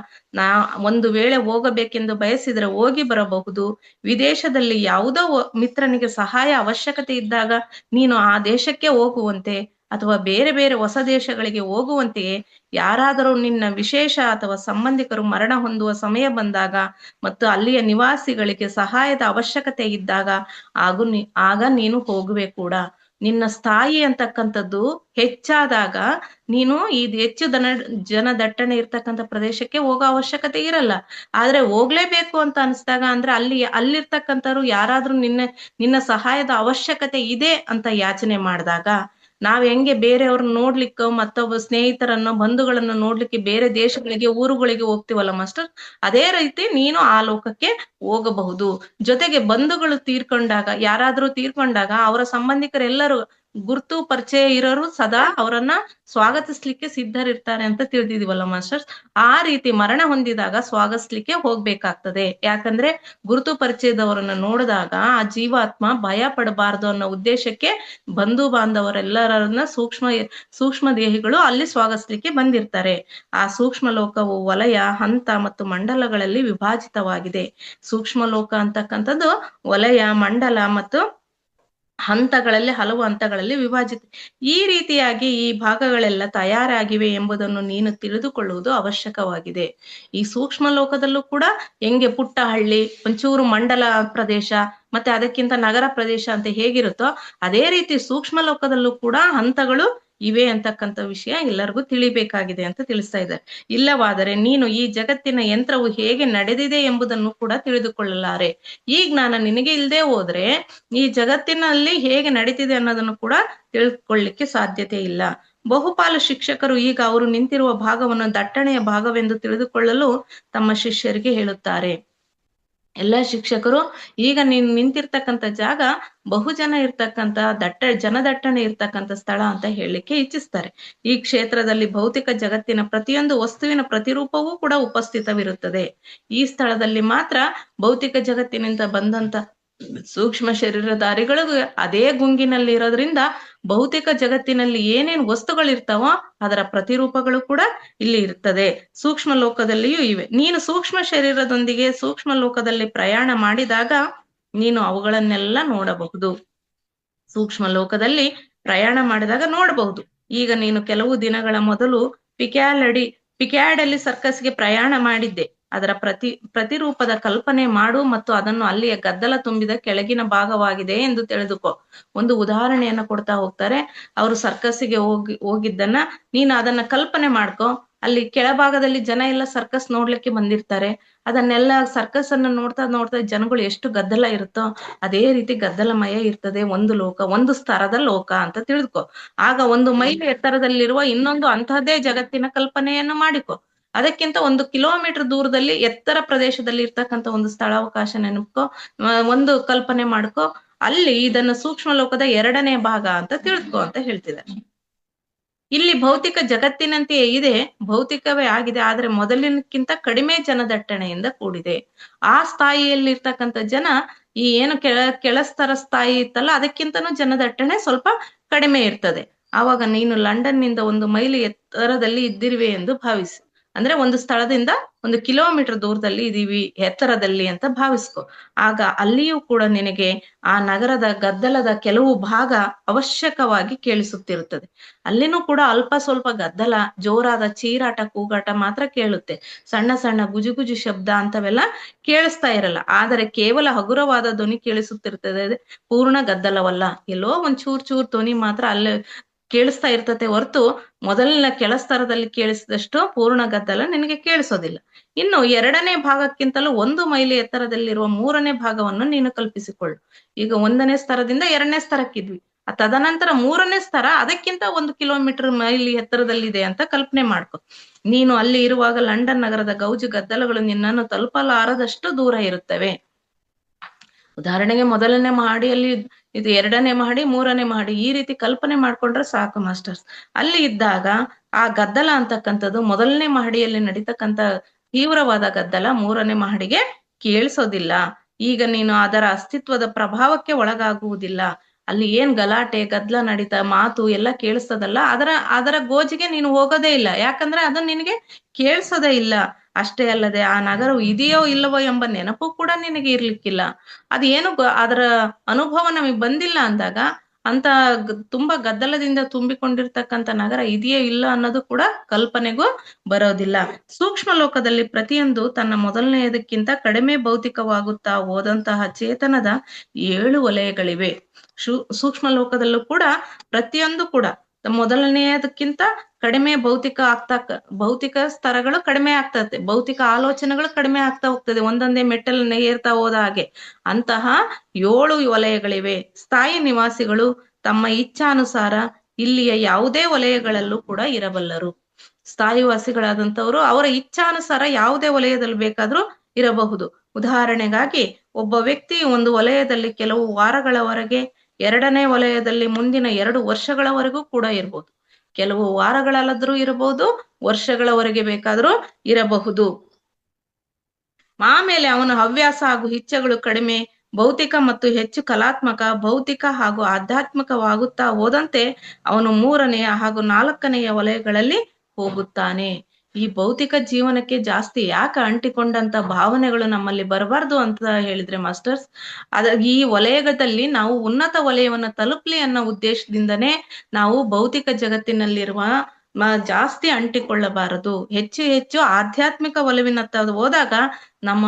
ಒಂದು ವೇಳೆ ಹೋಗಬೇಕೆಂದು ಬಯಸಿದ್ರೆ ಹೋಗಿ ಬರಬಹುದು. ವಿದೇಶದಲ್ಲಿ ಯಾವುದೋ ಮಿತ್ರನಿಗೆ ಸಹಾಯ ಅವಶ್ಯಕತೆ ಇದ್ದಾಗ ನೀನು ಆ ದೇಶಕ್ಕೆ ಹೋಗುವಂತೆ ಅಥವಾ ಬೇರೆ ಬೇರೆ ಹೊಸ ದೇಶಗಳಿಗೆ ಹೋಗುವಂತೆಯೇ ಯಾರಾದರೂ ನಿನ್ನ ವಿಶೇಷ ಅಥವಾ ಸಂಬಂಧಿಕರು ಮರಣ ಹೊಂದುವ ಸಮಯ ಬಂದಾಗ ಮತ್ತು ಅಲ್ಲಿಯ ನಿವಾಸಿಗಳಿಗೆ ಸಹಾಯದ ಅವಶ್ಯಕತೆ ಇದ್ದಾಗ ಆಗ ನೀನು ಹೋಗುವೆ ಕೂಡ. ನಿನ್ನ ಸ್ಥಾಯಿ ಅಂತಕ್ಕಂಥದ್ದು ಹೆಚ್ಚಾದಾಗ ನೀನು ಈ ಹೆಚ್ಚು ಜನದಟ್ಟಣೆ ಇರ್ತಕ್ಕಂಥ ಪ್ರದೇಶಕ್ಕೆ ಹೋಗೋ ಅವಶ್ಯಕತೆ ಇರಲ್ಲ. ಆದ್ರೆ ಹೋಗ್ಲೇಬೇಕು ಅಂತ ಅನ್ಸ್ದಾಗ ಅಂದ್ರೆ ಅಲ್ಲಿರ್ತಕ್ಕಂಥವ್ರು ಯಾರಾದ್ರೂ ನಿನ್ನ ಸಹಾಯದ ಅವಶ್ಯಕತೆ ಇದೆ ಅಂತ ಯಾಚನೆ ಮಾಡಿದಾಗ ನಾವ್ ಹೆಂಗೆ ಬೇರೆಯವ್ರನ್ನ ನೋಡ್ಲಿಕ್ಕೆ ಮತ್ತೊಬ್ಬ ಸ್ನೇಹಿತರನ್ನ ಬಂಧುಗಳನ್ನ ನೋಡ್ಲಿಕ್ಕೆ ಬೇರೆ ದೇಶಗಳಿಗೆ ಊರುಗಳಿಗೆ ಹೋಗ್ತಿವಲ್ಲ ಮಾಸ್ಟರ್, ಅದೇ ರೀತಿ ನೀನು ಆ ಲೋಕಕ್ಕೆ ಹೋಗಬಹುದು. ಜೊತೆಗೆ ಬಂಧುಗಳು ಯಾರಾದ್ರೂ ತೀರ್ಕೊಂಡಾಗ ಅವರ ಸಂಬಂಧಿಕರೆಲ್ಲರೂ ಗುರ್ತು ಪರಿಚಯ ಇರೋರು ಸದಾ ಅವರನ್ನ ಸ್ವಾಗತಿಸ್ಲಿಕ್ಕೆ ಸಿದ್ಧರಿರ್ತಾರೆ ಅಂತ ತಿಳಿದಿದೀವಲ್ಲ ಮಾಸ್ಟರ್ಸ್. ಆ ರೀತಿ ಮರಣ ಹೊಂದಿದಾಗ ಸ್ವಾಗತಿಸ್ಲಿಕ್ಕೆ ಹೋಗ್ಬೇಕಾಗ್ತದೆ. ಯಾಕಂದ್ರೆ ಗುರುತು ಪರಿಚಯದವರನ್ನ ನೋಡಿದಾಗ ಆ ಜೀವಾತ್ಮ ಭಯ ಪಡಬಾರ್ದು ಅನ್ನೋ ಉದ್ದೇಶಕ್ಕೆ ಬಂಧು ಬಾಂಧವರೆಲ್ಲರನ್ನ ಸೂಕ್ಷ್ಮ ದೇಹಿಗಳು ಅಲ್ಲಿ ಸ್ವಾಗತಿಸ್ಲಿಕ್ಕೆ ಬಂದಿರ್ತಾರೆ. ಆ ಸೂಕ್ಷ್ಮ ಲೋಕವು ವಲಯ, ಹಂತ ಮತ್ತು ಮಂಡಲಗಳಲ್ಲಿ ವಿಭಾಜಿತವಾಗಿದೆ. ಸೂಕ್ಷ್ಮ ಲೋಕ ಅಂತಕ್ಕಂಥದ್ದು ವಲಯ, ಮಂಡಲ ಮತ್ತು ಹಂತಗಳಲ್ಲಿ, ಹಲವು ಹಂತಗಳಲ್ಲಿ ವಿಭಾಜಿತ. ಈ ರೀತಿಯಾಗಿ ಈ ಭಾಗಗಳೆಲ್ಲ ತಯಾರಾಗಿವೆ ಎಂಬುದನ್ನು ನೀನು ತಿಳಿದುಕೊಳ್ಳುವುದು ಅವಶ್ಯಕವಾಗಿದೆ. ಈ ಸೂಕ್ಷ್ಮ ಲೋಕದಲ್ಲೂ ಕೂಡ ಹೆಂಗೆ ಪುಟ್ಟ ಹಳ್ಳಿ, ಒಂಚೂರು ಮಂಡಲ ಪ್ರದೇಶ ಮತ್ತೆ ಅದಕ್ಕಿಂತ ನಗರ ಪ್ರದೇಶ ಅಂತ ಹೇಗಿರುತ್ತೋ ಅದೇ ರೀತಿ ಸೂಕ್ಷ್ಮ ಲೋಕದಲ್ಲೂ ಕೂಡ ಹಂತಗಳು ಇವೆ ಅಂತಕ್ಕಂಥ ವಿಷಯ ಎಲ್ಲರಿಗೂ ತಿಳಿಬೇಕಾಗಿದೆ ಅಂತ ತಿಳಿಸ್ತಾ ಇದ್ದಾರೆ. ಇಲ್ಲವಾದರೆ ನೀನು ಈ ಜಗತ್ತಿನ ಯಂತ್ರವು ಹೇಗೆ ನಡೆದಿದೆ ಎಂಬುದನ್ನು ಕೂಡ ತಿಳಿದುಕೊಳ್ಳಲಾರೆ. ಈ ಜ್ಞಾನ ನಿನಗೆ ಇಲ್ಲದೆ ಹೋದ್ರೆ ಈ ಜಗತ್ತಿನಲ್ಲಿ ಹೇಗೆ ನಡೀತಿದೆ ಅನ್ನೋದನ್ನು ಕೂಡ ತಿಳ್ಕೊಳ್ಳಿಕ್ಕೆ ಸಾಧ್ಯತೆ ಇಲ್ಲ. ಬಹುಪಾಲು ಶಿಕ್ಷಕರು ಈಗ ಅವರು ನಿಂತಿರುವ ಭಾಗವನ್ನು ದಟ್ಟಣೆಯ ಭಾಗವೆಂದು ತಿಳಿದುಕೊಳ್ಳಲು ತಮ್ಮ ಶಿಷ್ಯರಿಗೆ ಹೇಳುತ್ತಾರೆ. ಎಲ್ಲ ಶಿಕ್ಷಕರು ಈಗ ನೀನ್ ನಿಂತಿರ್ತಕ್ಕಂಥ ಜಾಗ ಬಹುಜನ ಇರ್ತಕ್ಕಂಥ ಜನದಟ್ಟಣೆ ಇರ್ತಕ್ಕಂಥ ಸ್ಥಳ ಅಂತ ಹೇಳಲಿಕ್ಕೆ ಇಚ್ಛಿಸ್ತಾರೆ. ಈ ಕ್ಷೇತ್ರದಲ್ಲಿ ಭೌತಿಕ ಜಗತ್ತಿನ ಪ್ರತಿಯೊಂದು ವಸ್ತುವಿನ ಪ್ರತಿರೂಪವೂ ಕೂಡ ಉಪಸ್ಥಿತವಿರುತ್ತದೆ. ಈ ಸ್ಥಳದಲ್ಲಿ ಮಾತ್ರ ಭೌತಿಕ ಜಗತ್ತಿನಿಂದ ಬಂದಂತ ಸೂಕ್ಷ್ಮ ಶರೀರಧಾರಿಗಳಿಗೂ ಅದೇ ಗುಂಗಿನಲ್ಲಿ ಇರೋದ್ರಿಂದ ಭೌತಿಕ ಜಗತ್ತಿನಲ್ಲಿ ಏನೇನು ವಸ್ತುಗಳಿರ್ತಾವೋ ಅದರ ಪ್ರತಿರೂಪಗಳು ಕೂಡ ಇಲ್ಲಿ ಇರ್ತದೆ. ಸೂಕ್ಷ್ಮ ಲೋಕದಲ್ಲಿಯೂ ಇವೆ. ನೀನು ಸೂಕ್ಷ್ಮ ಶರೀರದೊಂದಿಗೆ ಸೂಕ್ಷ್ಮ ಲೋಕದಲ್ಲಿ ಪ್ರಯಾಣ ಮಾಡಿದಾಗ ನೀನು ಅವುಗಳನ್ನೆಲ್ಲ ನೋಡಬಹುದು. ಸೂಕ್ಷ್ಮ ಲೋಕದಲ್ಲಿ ಪ್ರಯಾಣ ಮಾಡಿದಾಗ ನೋಡಬಹುದು. ಈಗ ನೀನು ಕೆಲವು ದಿನಗಳ ಮೊದಲು ಪಿಕ್ಯಾಡ್ ಅಲ್ಲಿ ಸರ್ಕಸ್ಗೆ ಪ್ರಯಾಣ ಮಾಡಿದ್ದೆ. ಅದರ ಪ್ರತಿರೂಪದ ಕಲ್ಪನೆ ಮಾಡು ಮತ್ತು ಅದನ್ನು ಅಲ್ಲಿಯ ಗದ್ದಲ ತುಂಬಿದ ಕೆಳಗಿನ ಭಾಗವಾಗಿದೆ ಎಂದು ತಿಳಿದುಕೋ. ಒಂದು ಉದಾಹರಣೆಯನ್ನ ಕೊಡ್ತಾ ಹೋಗ್ತಾರೆ. ಅವರು ಸರ್ಕಸ್ಸಿಗೆ ಹೋಗಿದ್ದನ್ನ ನೀನು ಅದನ್ನ ಕಲ್ಪನೆ ಮಾಡ್ಕೊ. ಅಲ್ಲಿ ಕೆಳಭಾಗದಲ್ಲಿ ಜನ ಎಲ್ಲ ಸರ್ಕಸ್ ನೋಡ್ಲಿಕ್ಕೆ ಬಂದಿರ್ತಾರೆ. ಅದನ್ನೆಲ್ಲ ಸರ್ಕಸ್ ಅನ್ನ ನೋಡ್ತಾ ನೋಡ್ತಾ ಜನಗಳು ಎಷ್ಟು ಗದ್ದಲ ಇರುತ್ತೋ ಅದೇ ರೀತಿ ಗದ್ದಲಮಯ ಇರ್ತದೆ ಒಂದು ಲೋಕ, ಒಂದು ಸ್ತರದ ಲೋಕ ಅಂತ ತಿಳಿದುಕೋ. ಆಗ 1 ಮೈಲಿ ಎತ್ತರದಲ್ಲಿರುವ ಇನ್ನೊಂದು ಅಂತಹದ್ದೇ ಜಗತ್ತಿನ ಕಲ್ಪನೆಯನ್ನು ಮಾಡಿಕೊ. ಅದಕ್ಕಿಂತ 1 ಕಿಲೋಮೀಟರ್ ದೂರದಲ್ಲಿ ಎತ್ತರ ಪ್ರದೇಶದಲ್ಲಿ ಇರ್ತಕ್ಕಂಥ ಒಂದು ಸ್ಥಳಾವಕಾಶ ನೆನಪೋ, ಒಂದು ಕಲ್ಪನೆ ಮಾಡ್ಕೊ. ಅಲ್ಲಿ ಇದನ್ನ ಸೂಕ್ಷ್ಮ ಲೋಕದ 2ನೇ ಭಾಗ ಅಂತ ತಿಳ್ಕೊ ಅಂತ ಹೇಳ್ತಿದ್ದಾರೆ. ಇಲ್ಲಿ ಭೌತಿಕ ಜಗತ್ತಿನಂತೆಯೇ ಇದೆ, ಭೌತಿಕವೇ ಆಗಿದೆ, ಆದ್ರೆ ಮೊದಲಿನಕ್ಕಿಂತ ಕಡಿಮೆ ಜನದಟ್ಟಣೆಯಿಂದ ಕೂಡಿದೆ. ಆ ಸ್ಥಾಯಿಯಲ್ಲಿರ್ತಕ್ಕಂಥ ಜನ ಈ ಏನು ಕೆಳಸ್ತರ ಸ್ಥಾಯಿ ಇತ್ತಲ್ಲ ಅದಕ್ಕಿಂತನೂ ಜನದಟ್ಟಣೆ ಸ್ವಲ್ಪ ಕಡಿಮೆ ಇರ್ತದೆ. ಆವಾಗ ನೀನು ಲಂಡನ್ ನಿಂದ 1 ಮೈಲಿ ಎತ್ತರದಲ್ಲಿ ಇದ್ದಿರುವೆ ಎಂದು ಭಾವಿಸಿ. ಅಂದ್ರೆ ಒಂದು ಸ್ಥಳದಿಂದ 1 ಕಿಲೋಮೀಟರ್ ದೂರದಲ್ಲಿ ಇದೀವಿ ಎತ್ತರದಲ್ಲಿ ಅಂತ ಭಾವಿಸ್ಕೊ. ಆಗ ಅಲ್ಲಿಯೂ ಕೂಡ ನಿನಗೆ ಆ ನಗರದ ಗದ್ದಲದ ಕೆಲವು ಭಾಗ ಅವಶ್ಯಕವಾಗಿ ಕೇಳಿಸುತ್ತಿರುತ್ತದೆ. ಅಲ್ಲಿನೂ ಕೂಡ ಅಲ್ಪ ಸ್ವಲ್ಪ ಗದ್ದಲ, ಜೋರಾದ ಚೀರಾಟ ಕೂಗಾಟ ಮಾತ್ರ ಕೇಳುತ್ತೆ. ಸಣ್ಣ ಸಣ್ಣ ಗುಜುಗುಜು ಶಬ್ದ ಅಂತವೆಲ್ಲ ಕೇಳಿಸ್ತಾ ಇರಲ್ಲ. ಆದರೆ ಕೇವಲ ಹಗುರವಾದ ಧ್ವನಿ ಕೇಳಿಸುತ್ತಿರ್ತದೆ, ಪೂರ್ಣ ಗದ್ದಲವಲ್ಲ. ಎಲ್ಲೋ ಒಂದ್ ಚೂರ್ ಧ್ವನಿ ಮಾತ್ರ ಅಲ್ಲೇ ಕೇಳಿಸ್ತಾ ಇರ್ತತೆ ಹೊರತು ಮೊದಲಿನ ಕೆಳಸ್ತರದಲ್ಲಿ ಕೇಳಿಸಿದಷ್ಟು ಪೂರ್ಣ ಗದ್ದಲ ನಿನಗೆ ಕೇಳಿಸೋದಿಲ್ಲ. ಇನ್ನು 2ನೇ ಭಾಗಕ್ಕಿಂತಲೂ 1 ಮೈಲಿ ಎತ್ತರದಲ್ಲಿರುವ 3ನೇ ಭಾಗವನ್ನು ನೀನು ಕಲ್ಪಿಸಿಕೊಳ್ಳು. ಈಗ 1ನೇ ಸ್ತರದಿಂದ 2ನೇ ಸ್ತರಕ್ಕಿದ್ವಿ, ತದನಂತರ 3ನೇ ಸ್ತರ ಅದಕ್ಕಿಂತ 1 ಕಿಲೋಮೀಟರ್ ಮೈಲಿ ಎತ್ತರದಲ್ಲಿದೆ ಅಂತ ಕಲ್ಪನೆ ಮಾಡ್ಕೊ. ನೀನು ಅಲ್ಲಿ ಇರುವಾಗ ಲಂಡನ್ ನಗರದ ಗೌಜು ಗದ್ದಲಗಳು ನಿನ್ನನ್ನು ತಲುಪಲಾರದಷ್ಟು ದೂರ ಇರುತ್ತವೆ. ಉದಾಹರಣೆಗೆ 1ನೇ ಮಹಡಿಯಲ್ಲಿ ಇದು 2ನೇ ಮಹಡಿ, 3ನೇ ಮಹಡಿ, ಈ ರೀತಿ ಕಲ್ಪನೆ ಮಾಡ್ಕೊಂಡ್ರೆ ಸಾಕು ಮಾಸ್ಟರ್ಸ್. ಅಲ್ಲಿ ಇದ್ದಾಗ ಆ ಗದ್ದಲ ಅಂತಕ್ಕಂಥದ್ದು 1ನೇ ಮಹಡಿಯಲ್ಲಿ ನಡೀತಕ್ಕಂಥ ತೀವ್ರವಾದ ಗದ್ದಲ 3ನೇ ಮಹಡಿಗೆ ಕೇಳಿಸೋದಿಲ್ಲ. ಈಗ ನೀನು ಅದರ ಅಸ್ತಿತ್ವದ ಪ್ರಭಾವಕ್ಕೆ ಒಳಗಾಗುವುದಿಲ್ಲ. ಅಲ್ಲಿ ಏನ್ ಗಲಾಟೆ ಗದ್ದಲ ನಡೀತಾ ಮಾತು ಎಲ್ಲ ಕೇಳಿಸ್ತದಲ್ಲ, ಅದರ ಗೋಜಿಗೆ ನೀನು ಹೋಗೋದೇ ಇಲ್ಲ. ಯಾಕಂದ್ರೆ ಅದು ನಿನಗೆ ಕೇಳಿಸೋದೇ ಇಲ್ಲ. ಅಷ್ಟೇ ಅಲ್ಲದೆ ಆ ನಗರವು ಇದೆಯೋ ಇಲ್ಲವೋ ಎಂಬ ನೆನಪು ಕೂಡ ನಿನಗೆ ಇರ್ಲಿಕ್ಕಿಲ್ಲ. ಅದೇನು ಅದರ ಅನುಭವ ನಮಗೆ ಬಂದಿಲ್ಲ ಅಂದಾಗ ಅಂತ ತುಂಬಾ ಗದ್ದಲದಿಂದ ತುಂಬಿಕೊಂಡಿರ್ತಕ್ಕಂಥ ನಗರ ಇದೆಯೋ ಇಲ್ಲ ಅನ್ನೋದು ಕೂಡ ಕಲ್ಪನೆಗೂ ಬರೋದಿಲ್ಲ. ಸೂಕ್ಷ್ಮ ಲೋಕದಲ್ಲಿ ಪ್ರತಿಯೊಂದು ತನ್ನ ಮೊದಲನೆಯದಕ್ಕಿಂತ ಕಡಿಮೆ ಭೌತಿಕವಾಗುತ್ತಾ ಹೋದಂತಹ ಚೇತನದ 7 ವಲಯಗಳಿವೆ. ಸೂಕ್ಷ್ಮ ಲೋಕದಲ್ಲೂ ಕೂಡ ಪ್ರತಿಯೊಂದು ಕೂಡ ಮೊದಲನೆಯದಕ್ಕಿಂತ ಕಡಿಮೆ ಭೌತಿಕ ಸ್ತರಗಳು ಕಡಿಮೆ ಆಗ್ತದೆ, ಭೌತಿಕ ಆಲೋಚನೆಗಳು ಕಡಿಮೆ ಆಗ್ತಾ ಹೋಗ್ತದೆ ಒಂದೊಂದೇ ಮೆಟ್ಟಲನ್ನ ಏರ್ತಾ ಹೋದ ಹಾಗೆ. ಅಂತಹ 7 ವಲಯಗಳಿವೆ. ಸ್ಥಾಯಿ ನಿವಾಸಿಗಳು ತಮ್ಮ ಇಚ್ಛಾನುಸಾರ ಇಲ್ಲಿಯ ಯಾವುದೇ ವಲಯಗಳಲ್ಲೂ ಕೂಡ ಇರಬಲ್ಲರು. ಸ್ಥಾಯಿವಾಸಿಗಳಾದಂಥವ್ರು ಅವರ ಇಚ್ಛಾನುಸಾರ ಯಾವುದೇ ವಲಯದಲ್ಲಿ ಬೇಕಾದ್ರೂ ಇರಬಹುದು. ಉದಾಹರಣೆಗಾಗಿ ಒಬ್ಬ ವ್ಯಕ್ತಿ ಒಂದು ವಲಯದಲ್ಲಿ ಕೆಲವು ವಾರಗಳವರೆಗೆ, 2ನೇ ವಲಯದಲ್ಲಿ ಮುಂದಿನ 2 ವರ್ಷಗಳವರೆಗೂ ಕೂಡ ಇರ್ಬೋದು. ಕೆಲವು ವಾರಗಳಲ್ಲಾದ್ರೂ ಇರಬಹುದು, ವರ್ಷಗಳವರೆಗೆ ಬೇಕಾದ್ರೂ ಇರಬಹುದು. ಆಮೇಲೆ ಅವನ ಹವ್ಯಾಸ ಹಾಗೂ ಇಚ್ಛೆಗಳು ಕಡಿಮೆ, ಭೌತಿಕ ಮತ್ತು ಹೆಚ್ಚು ಕಲಾತ್ಮಕ, ಭೌತಿಕ ಹಾಗೂ ಆಧ್ಯಾತ್ಮಿಕವಾಗುತ್ತಾ ಹೋದಂತೆ ಅವನು 3ನೇ ಹಾಗೂ 4ನೆಯ ವಲಯಗಳಲ್ಲಿ ಹೋಗುತ್ತಾನೆ. ಈ ಭೌತಿಕ ಜೀವನಕ್ಕೆ ಜಾಸ್ತಿ ಯಾಕೆ ಅಂಟಿಕೊಂಡಂತ ಭಾವನೆಗಳು ನಮ್ಮಲ್ಲಿ ಬರಬಾರ್ದು ಅಂತ ಹೇಳಿದ್ರೆ ಮಾಸ್ಟರ್ಸ್, ಈ ವಲಯದಲ್ಲಿ ನಾವು ಉನ್ನತ ವಲಯವನ್ನ ತಲುಪಲಿ ಅನ್ನೋ ಉದ್ದೇಶದಿಂದನೇ ನಾವು ಭೌತಿಕ ಜಗತ್ತಿನಲ್ಲಿರುವ ಜಾಸ್ತಿ ಅಂಟಿಕೊಳ್ಳಬಾರದು. ಹೆಚ್ಚು ಹೆಚ್ಚು ಆಧ್ಯಾತ್ಮಿಕ ಒಲವಿನತ್ತ ಹೋದಾಗ ನಮ್ಮ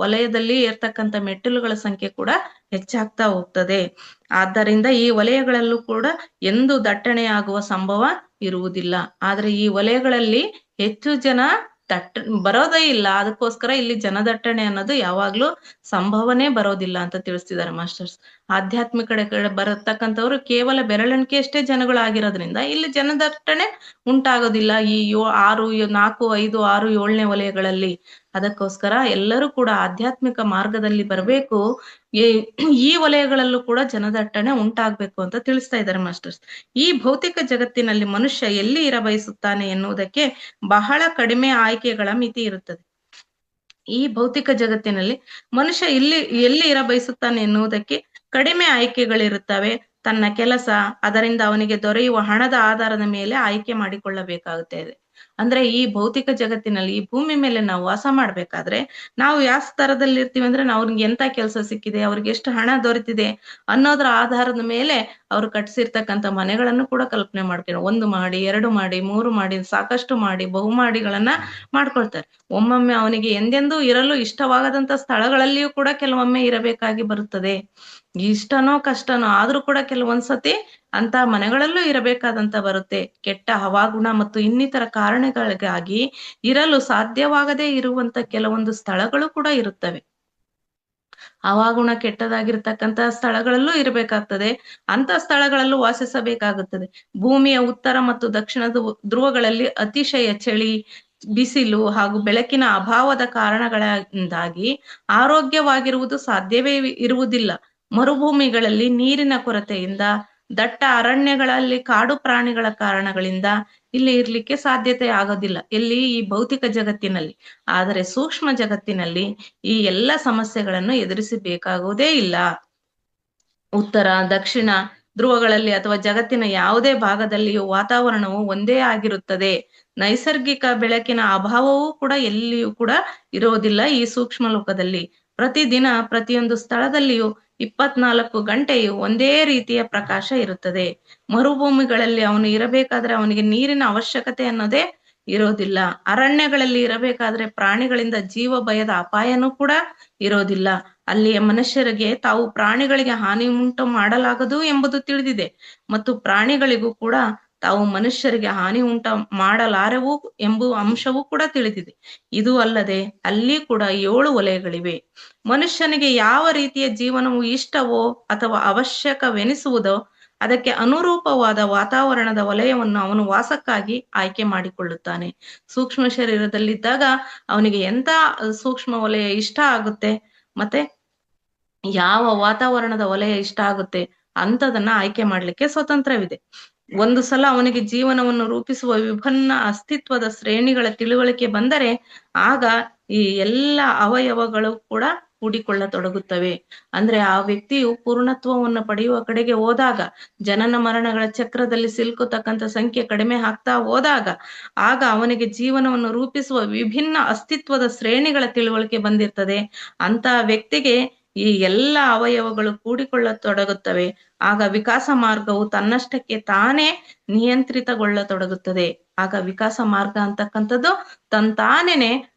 ವಲಯದಲ್ಲಿ ಇರ್ತಕ್ಕಂಥ ಮೆಟ್ಟಿಲುಗಳ ಸಂಖ್ಯೆ ಕೂಡ ಹೆಚ್ಚಾಗ್ತಾ ಹೋಗ್ತದೆ. ಆದ್ದರಿಂದ ಈ ವಲಯಗಳಲ್ಲೂ ಕೂಡ ಎಂದು ದಟ್ಟಣೆಯಾಗುವ ಸಂಭವ ಇರುವುದಿಲ್ಲ. ಆದ್ರೆ ಈ ವಲಯಗಳಲ್ಲಿ ಹೆಚ್ಚು ಜನ ಬರೋದೇ ಇಲ್ಲ. ಅದಕ್ಕೋಸ್ಕರ ಇಲ್ಲಿ ಜನದಟ್ಟಣೆ ಅನ್ನೋದು ಯಾವಾಗ್ಲೂ ಸಂಭವನೆ ಬರೋದಿಲ್ಲ ಅಂತ ತಿಳಿಸ್ತಿದ್ದಾರೆ ಮಾಸ್ಟರ್ಸ್. ಆಧ್ಯಾತ್ಮಿಕ ಕಡೆ ಬರತಕ್ಕಂಥವ್ರು ಕೇವಲ ಬೆರಳೆಣಿಕೆ ಅಷ್ಟೇ ಜನಗಳಾಗಿರೋದ್ರಿಂದ ಇಲ್ಲಿ ಜನದಟ್ಟಣೆ ಉಂಟಾಗೋದಿಲ್ಲ ಈ 6, 4, 5, 6, 7ನೇ ವಲಯಗಳಲ್ಲಿ. ಅದಕ್ಕೋಸ್ಕರ ಎಲ್ಲರೂ ಕೂಡ ಆಧ್ಯಾತ್ಮಿಕ ಮಾರ್ಗದಲ್ಲಿ ಬರಬೇಕು. ಈ ವಲಯಗಳಲ್ಲೂ ಕೂಡ ಜನದಟ್ಟಣೆ ಉಂಟಾಗ್ಬೇಕು ಅಂತ ತಿಳಿಸ್ತಾ ಇದ್ದಾರೆ ಮಾಸ್ಟರ್ಸ್. ಈ ಭೌತಿಕ ಜಗತ್ತಿನಲ್ಲಿ ಮನುಷ್ಯ ಎಲ್ಲಿ ಇರಬಯಸುತ್ತಾನೆ ಎನ್ನುವುದಕ್ಕೆ ಬಹಳ ಕಡಿಮೆ ಆಯ್ಕೆಗಳ ಮಿತಿ ಇರುತ್ತದೆ. ಈ ಭೌತಿಕ ಜಗತ್ತಿನಲ್ಲಿ ಮನುಷ್ಯ ಎಲ್ಲಿ ಇರಬಯಸುತ್ತಾನೆ ಎನ್ನುವುದಕ್ಕೆ ಕಡಿಮೆ ಆಯ್ಕೆಗಳಿರುತ್ತವೆ. ತನ್ನ ಕೆಲಸ, ಅದರಿಂದ ಅವನಿಗೆ ದೊರೆಯುವ ಹಣದ ಆಧಾರದ ಮೇಲೆ ಆಯ್ಕೆ ಮಾಡಿಕೊಳ್ಳಬೇಕಾಗುತ್ತದೆ. ಅಂದ್ರೆ ಈ ಭೌತಿಕ ಜಗತ್ತಿನಲ್ಲಿ ಈ ಭೂಮಿ ಮೇಲೆ ನಾವು ವಾಸ ಮಾಡ್ಬೇಕಾದ್ರೆ ನಾವು ಯಾವ ಸ್ತರದಲ್ಲಿ ಇರ್ತೀವಿ ಅಂದ್ರೆ ಅವ್ರಿಗೆ ಎಂತ ಕೆಲಸ ಸಿಕ್ಕಿದೆ, ಅವ್ರಿಗೆ ಎಷ್ಟು ಹಣ ದೊರೆತಿದೆ ಅನ್ನೋದ್ರ ಆಧಾರದ ಮೇಲೆ ಅವ್ರು ಕಟ್ಸಿರ್ತಕ್ಕಂಥ ಮನೆಗಳನ್ನು ಕೂಡ ಕಲ್ಪನೆ ಮಾಡ್ತಾರೆ. 1 ಮಾಡಿ, 2 ಮಾಡಿ, 3 ಮಾಡಿ, ಸಾಕಷ್ಟು ಮಾಡಿ, ಬಹುಮಾಡಿಗಳನ್ನ ಮಾಡ್ಕೊಳ್ತಾರೆ. ಒಮ್ಮೊಮ್ಮೆ ಅವನಿಗೆ ಎಂದೆಂದೂ ಇರಲು ಇಷ್ಟವಾಗದಂತ ಸ್ಥಳಗಳಲ್ಲಿಯೂ ಕೂಡ ಕೆಲವೊಮ್ಮೆ ಇರಬೇಕಾಗಿ ಬರುತ್ತದೆ. ಇಷ್ಟನೋ ಕಷ್ಟನೋ ಆದ್ರೂ ಕೂಡ ಕೆಲವೊಂದ್ಸತಿ ಅಂತ ಮನೆಗಳಲ್ಲೂ ಇರಬೇಕಾದಂತ ಬರುತ್ತೆ. ಕೆಟ್ಟ ಹವಾಗುಣ ಮತ್ತು ಇನ್ನಿತರ ಕಾರಣಗಳಿಗಾಗಿ ಇರಲು ಸಾಧ್ಯವಾಗದೇ ಇರುವಂತ ಕೆಲವೊಂದು ಸ್ಥಳಗಳು ಕೂಡ ಇರುತ್ತವೆ. ಹವಾಗುಣ ಕೆಟ್ಟದಾಗಿರ್ತಕ್ಕಂತ ಸ್ಥಳಗಳಲ್ಲೂ ಇರಬೇಕಾಗ್ತದೆ. ಅಂತ ಸ್ಥಳಗಳಲ್ಲೂ ವಾಸಿಸಬೇಕಾಗುತ್ತದೆ. ಭೂಮಿಯ ಉತ್ತರ ಮತ್ತು ದಕ್ಷಿಣದ ಧ್ರುವಗಳಲ್ಲಿ ಅತಿಶಯ ಚಳಿ, ಬಿಸಿಲು ಹಾಗೂ ಬೆಳಕಿನ ಅಭಾವದ ಕಾರಣಗಳಿಂದಾಗಿ ಆರೋಗ್ಯವಾಗಿರುವುದು ಸಾಧ್ಯವೇ ಇರುವುದಿಲ್ಲ. ಮರುಭೂಮಿಗಳಲ್ಲಿ ನೀರಿನ ಕೊರತೆಯಿಂದ, ದಟ್ಟ ಅರಣ್ಯಗಳಲ್ಲಿ ಕಾಡು ಪ್ರಾಣಿಗಳ ಕಾರಣಗಳಿಂದ ಇಲ್ಲಿ ಇರ್ಲಿಕ್ಕೆ ಸಾಧ್ಯತೆ ಆಗೋದಿಲ್ಲ. ಎಲ್ಲಿ? ಈ ಭೌತಿಕ ಜಗತ್ತಿನಲ್ಲಿ. ಆದರೆ ಸೂಕ್ಷ್ಮ ಜಗತ್ತಿನಲ್ಲಿ ಈ ಎಲ್ಲ ಸಮಸ್ಯೆಗಳನ್ನು ಎದುರಿಸಬೇಕಾಗುವುದೇ ಇಲ್ಲ. ಉತ್ತರ, ದಕ್ಷಿಣ ಧ್ರುವಗಳಲ್ಲಿ ಅಥವಾ ಜಗತ್ತಿನ ಯಾವುದೇ ಭಾಗದಲ್ಲಿಯೂ ವಾತಾವರಣವು ಒಂದೇ ಆಗಿರುತ್ತದೆ. ನೈಸರ್ಗಿಕ ಬೆಳಕಿನ ಅಭಾವವೂ ಕೂಡ ಎಲ್ಲಿಯೂ ಕೂಡ ಇರೋದಿಲ್ಲ ಈ ಸೂಕ್ಷ್ಮ ಲೋಕದಲ್ಲಿ. ಪ್ರತಿದಿನ ಪ್ರತಿಯೊಂದು ಸ್ಥಳದಲ್ಲಿಯೂ 24 ಗಂಟೆಯು ಒಂದೇ ರೀತಿಯ ಪ್ರಕಾಶ ಇರುತ್ತದೆ. ಮರುಭೂಮಿಗಳಲ್ಲಿ ಅವನು ಇರಬೇಕಾದ್ರೆ ಅವನಿಗೆ ನೀರಿನ ಅವಶ್ಯಕತೆ ಅನ್ನೋದೇ ಇರೋದಿಲ್ಲ. ಅರಣ್ಯಗಳಲ್ಲಿ ಇರಬೇಕಾದ್ರೆ ಪ್ರಾಣಿಗಳಿಂದ ಜೀವ ಭಯದ ಅಪಾಯನೂ ಕೂಡ ಇರೋದಿಲ್ಲ. ಅಲ್ಲಿಯ ಮನುಷ್ಯರಿಗೆ ತಾವು ಪ್ರಾಣಿಗಳಿಗೆ ಹಾನಿ ಉಂಟು ಮಾಡಲಾಗದು ಎಂಬುದು ತಿಳಿದಿದೆ ಮತ್ತು ಪ್ರಾಣಿಗಳಿಗೂ ಕೂಡ ತಾವು ಮನುಷ್ಯರಿಗೆ ಹಾನಿ ಉಂಟು ಮಾಡಲಾರೆವು ಎಂಬ ಅಂಶವೂ ಕೂಡ ತಿಳಿದಿದೆ. ಇದು ಅಲ್ಲದೆ ಅಲ್ಲಿ ಕೂಡ 7 ವಲಯಗಳಿವೆ. ಮನುಷ್ಯನಿಗೆ ಯಾವ ರೀತಿಯ ಜೀವನವು ಇಷ್ಟವೋ ಅಥವಾ ಅವಶ್ಯಕವೆನಿಸುವುದೋ ಅದಕ್ಕೆ ಅನುರೂಪವಾದ ವಾತಾವರಣದ ವಲಯವನ್ನು ಅವನು ವಾಸಕ್ಕಾಗಿ ಆಯ್ಕೆ ಮಾಡಿಕೊಳ್ಳುತ್ತಾನೆ. ಸೂಕ್ಷ್ಮ ಶರೀರದಲ್ಲಿದ್ದಾಗ ಅವನಿಗೆ ಎಂತ ಸೂಕ್ಷ್ಮ ವಲಯ ಇಷ್ಟ ಆಗುತ್ತೆ, ಮತ್ತೆ ಯಾವ ವಾತಾವರಣದ ವಲಯ ಇಷ್ಟ ಆಗುತ್ತೆ ಅಂತದನ್ನ ಆಯ್ಕೆ ಮಾಡ್ಲಿಕ್ಕೆ ಸ್ವತಂತ್ರವಿದೆ. ಒಂದು ಸಲ ಅವನಿಗೆ ಜೀವನವನ್ನು ರೂಪಿಸುವ ವಿಭಿನ್ನ ಅಸ್ತಿತ್ವದ ಶ್ರೇಣಿಗಳ ತಿಳುವಳಿಕೆ ಬಂದರೆ ಆಗ ಈ ಎಲ್ಲ ಅವಯವಗಳು ಕೂಡ ಕೂಡಿಕೊಳ್ಳತೊಡಗುತ್ತವೆ. ಅಂದ್ರೆ ಆ ವ್ಯಕ್ತಿಯು ಪೂರ್ಣತ್ವವನ್ನು ಪಡೆಯುವ ಕಡೆಗೆ ಹೋದಾಗ, ಜನನ ಮರಣಗಳ ಚಕ್ರದಲ್ಲಿ ಸಿಲುಕತಕ್ಕಂಥ ಸಂಖ್ಯೆ ಕಡಿಮೆ ಆಗ್ತಾ ಹೋದಾಗ ಆಗ ಅವನಿಗೆ ಜೀವನವನ್ನು ರೂಪಿಸುವ ವಿಭಿನ್ನ ಅಸ್ತಿತ್ವದ ಶ್ರೇಣಿಗಳ ತಿಳುವಳಿಕೆ ಬಂದಿರ್ತದೆ. ಅಂತ ವ್ಯಕ್ತಿಗೆ ಈ ಎಲ್ಲ ಅವಯವಗಳು ಕೂಡಿಕೊಳ್ಳತೊಡಗುತ್ತವೆ. ಆಗ ವಿಕಾಸ ಮಾರ್ಗವು ತನ್ನಷ್ಟಕ್ಕೆ ತಾನೇ ನಿಯಂತ್ರಿತಗೊಳ್ಳತೊಡಗುತ್ತದೆ. ಆಗ ವಿಕಾಸ ಮಾರ್ಗ ಅಂತಕ್ಕಂಥದ್ದು ತಂತಾನೇನೆ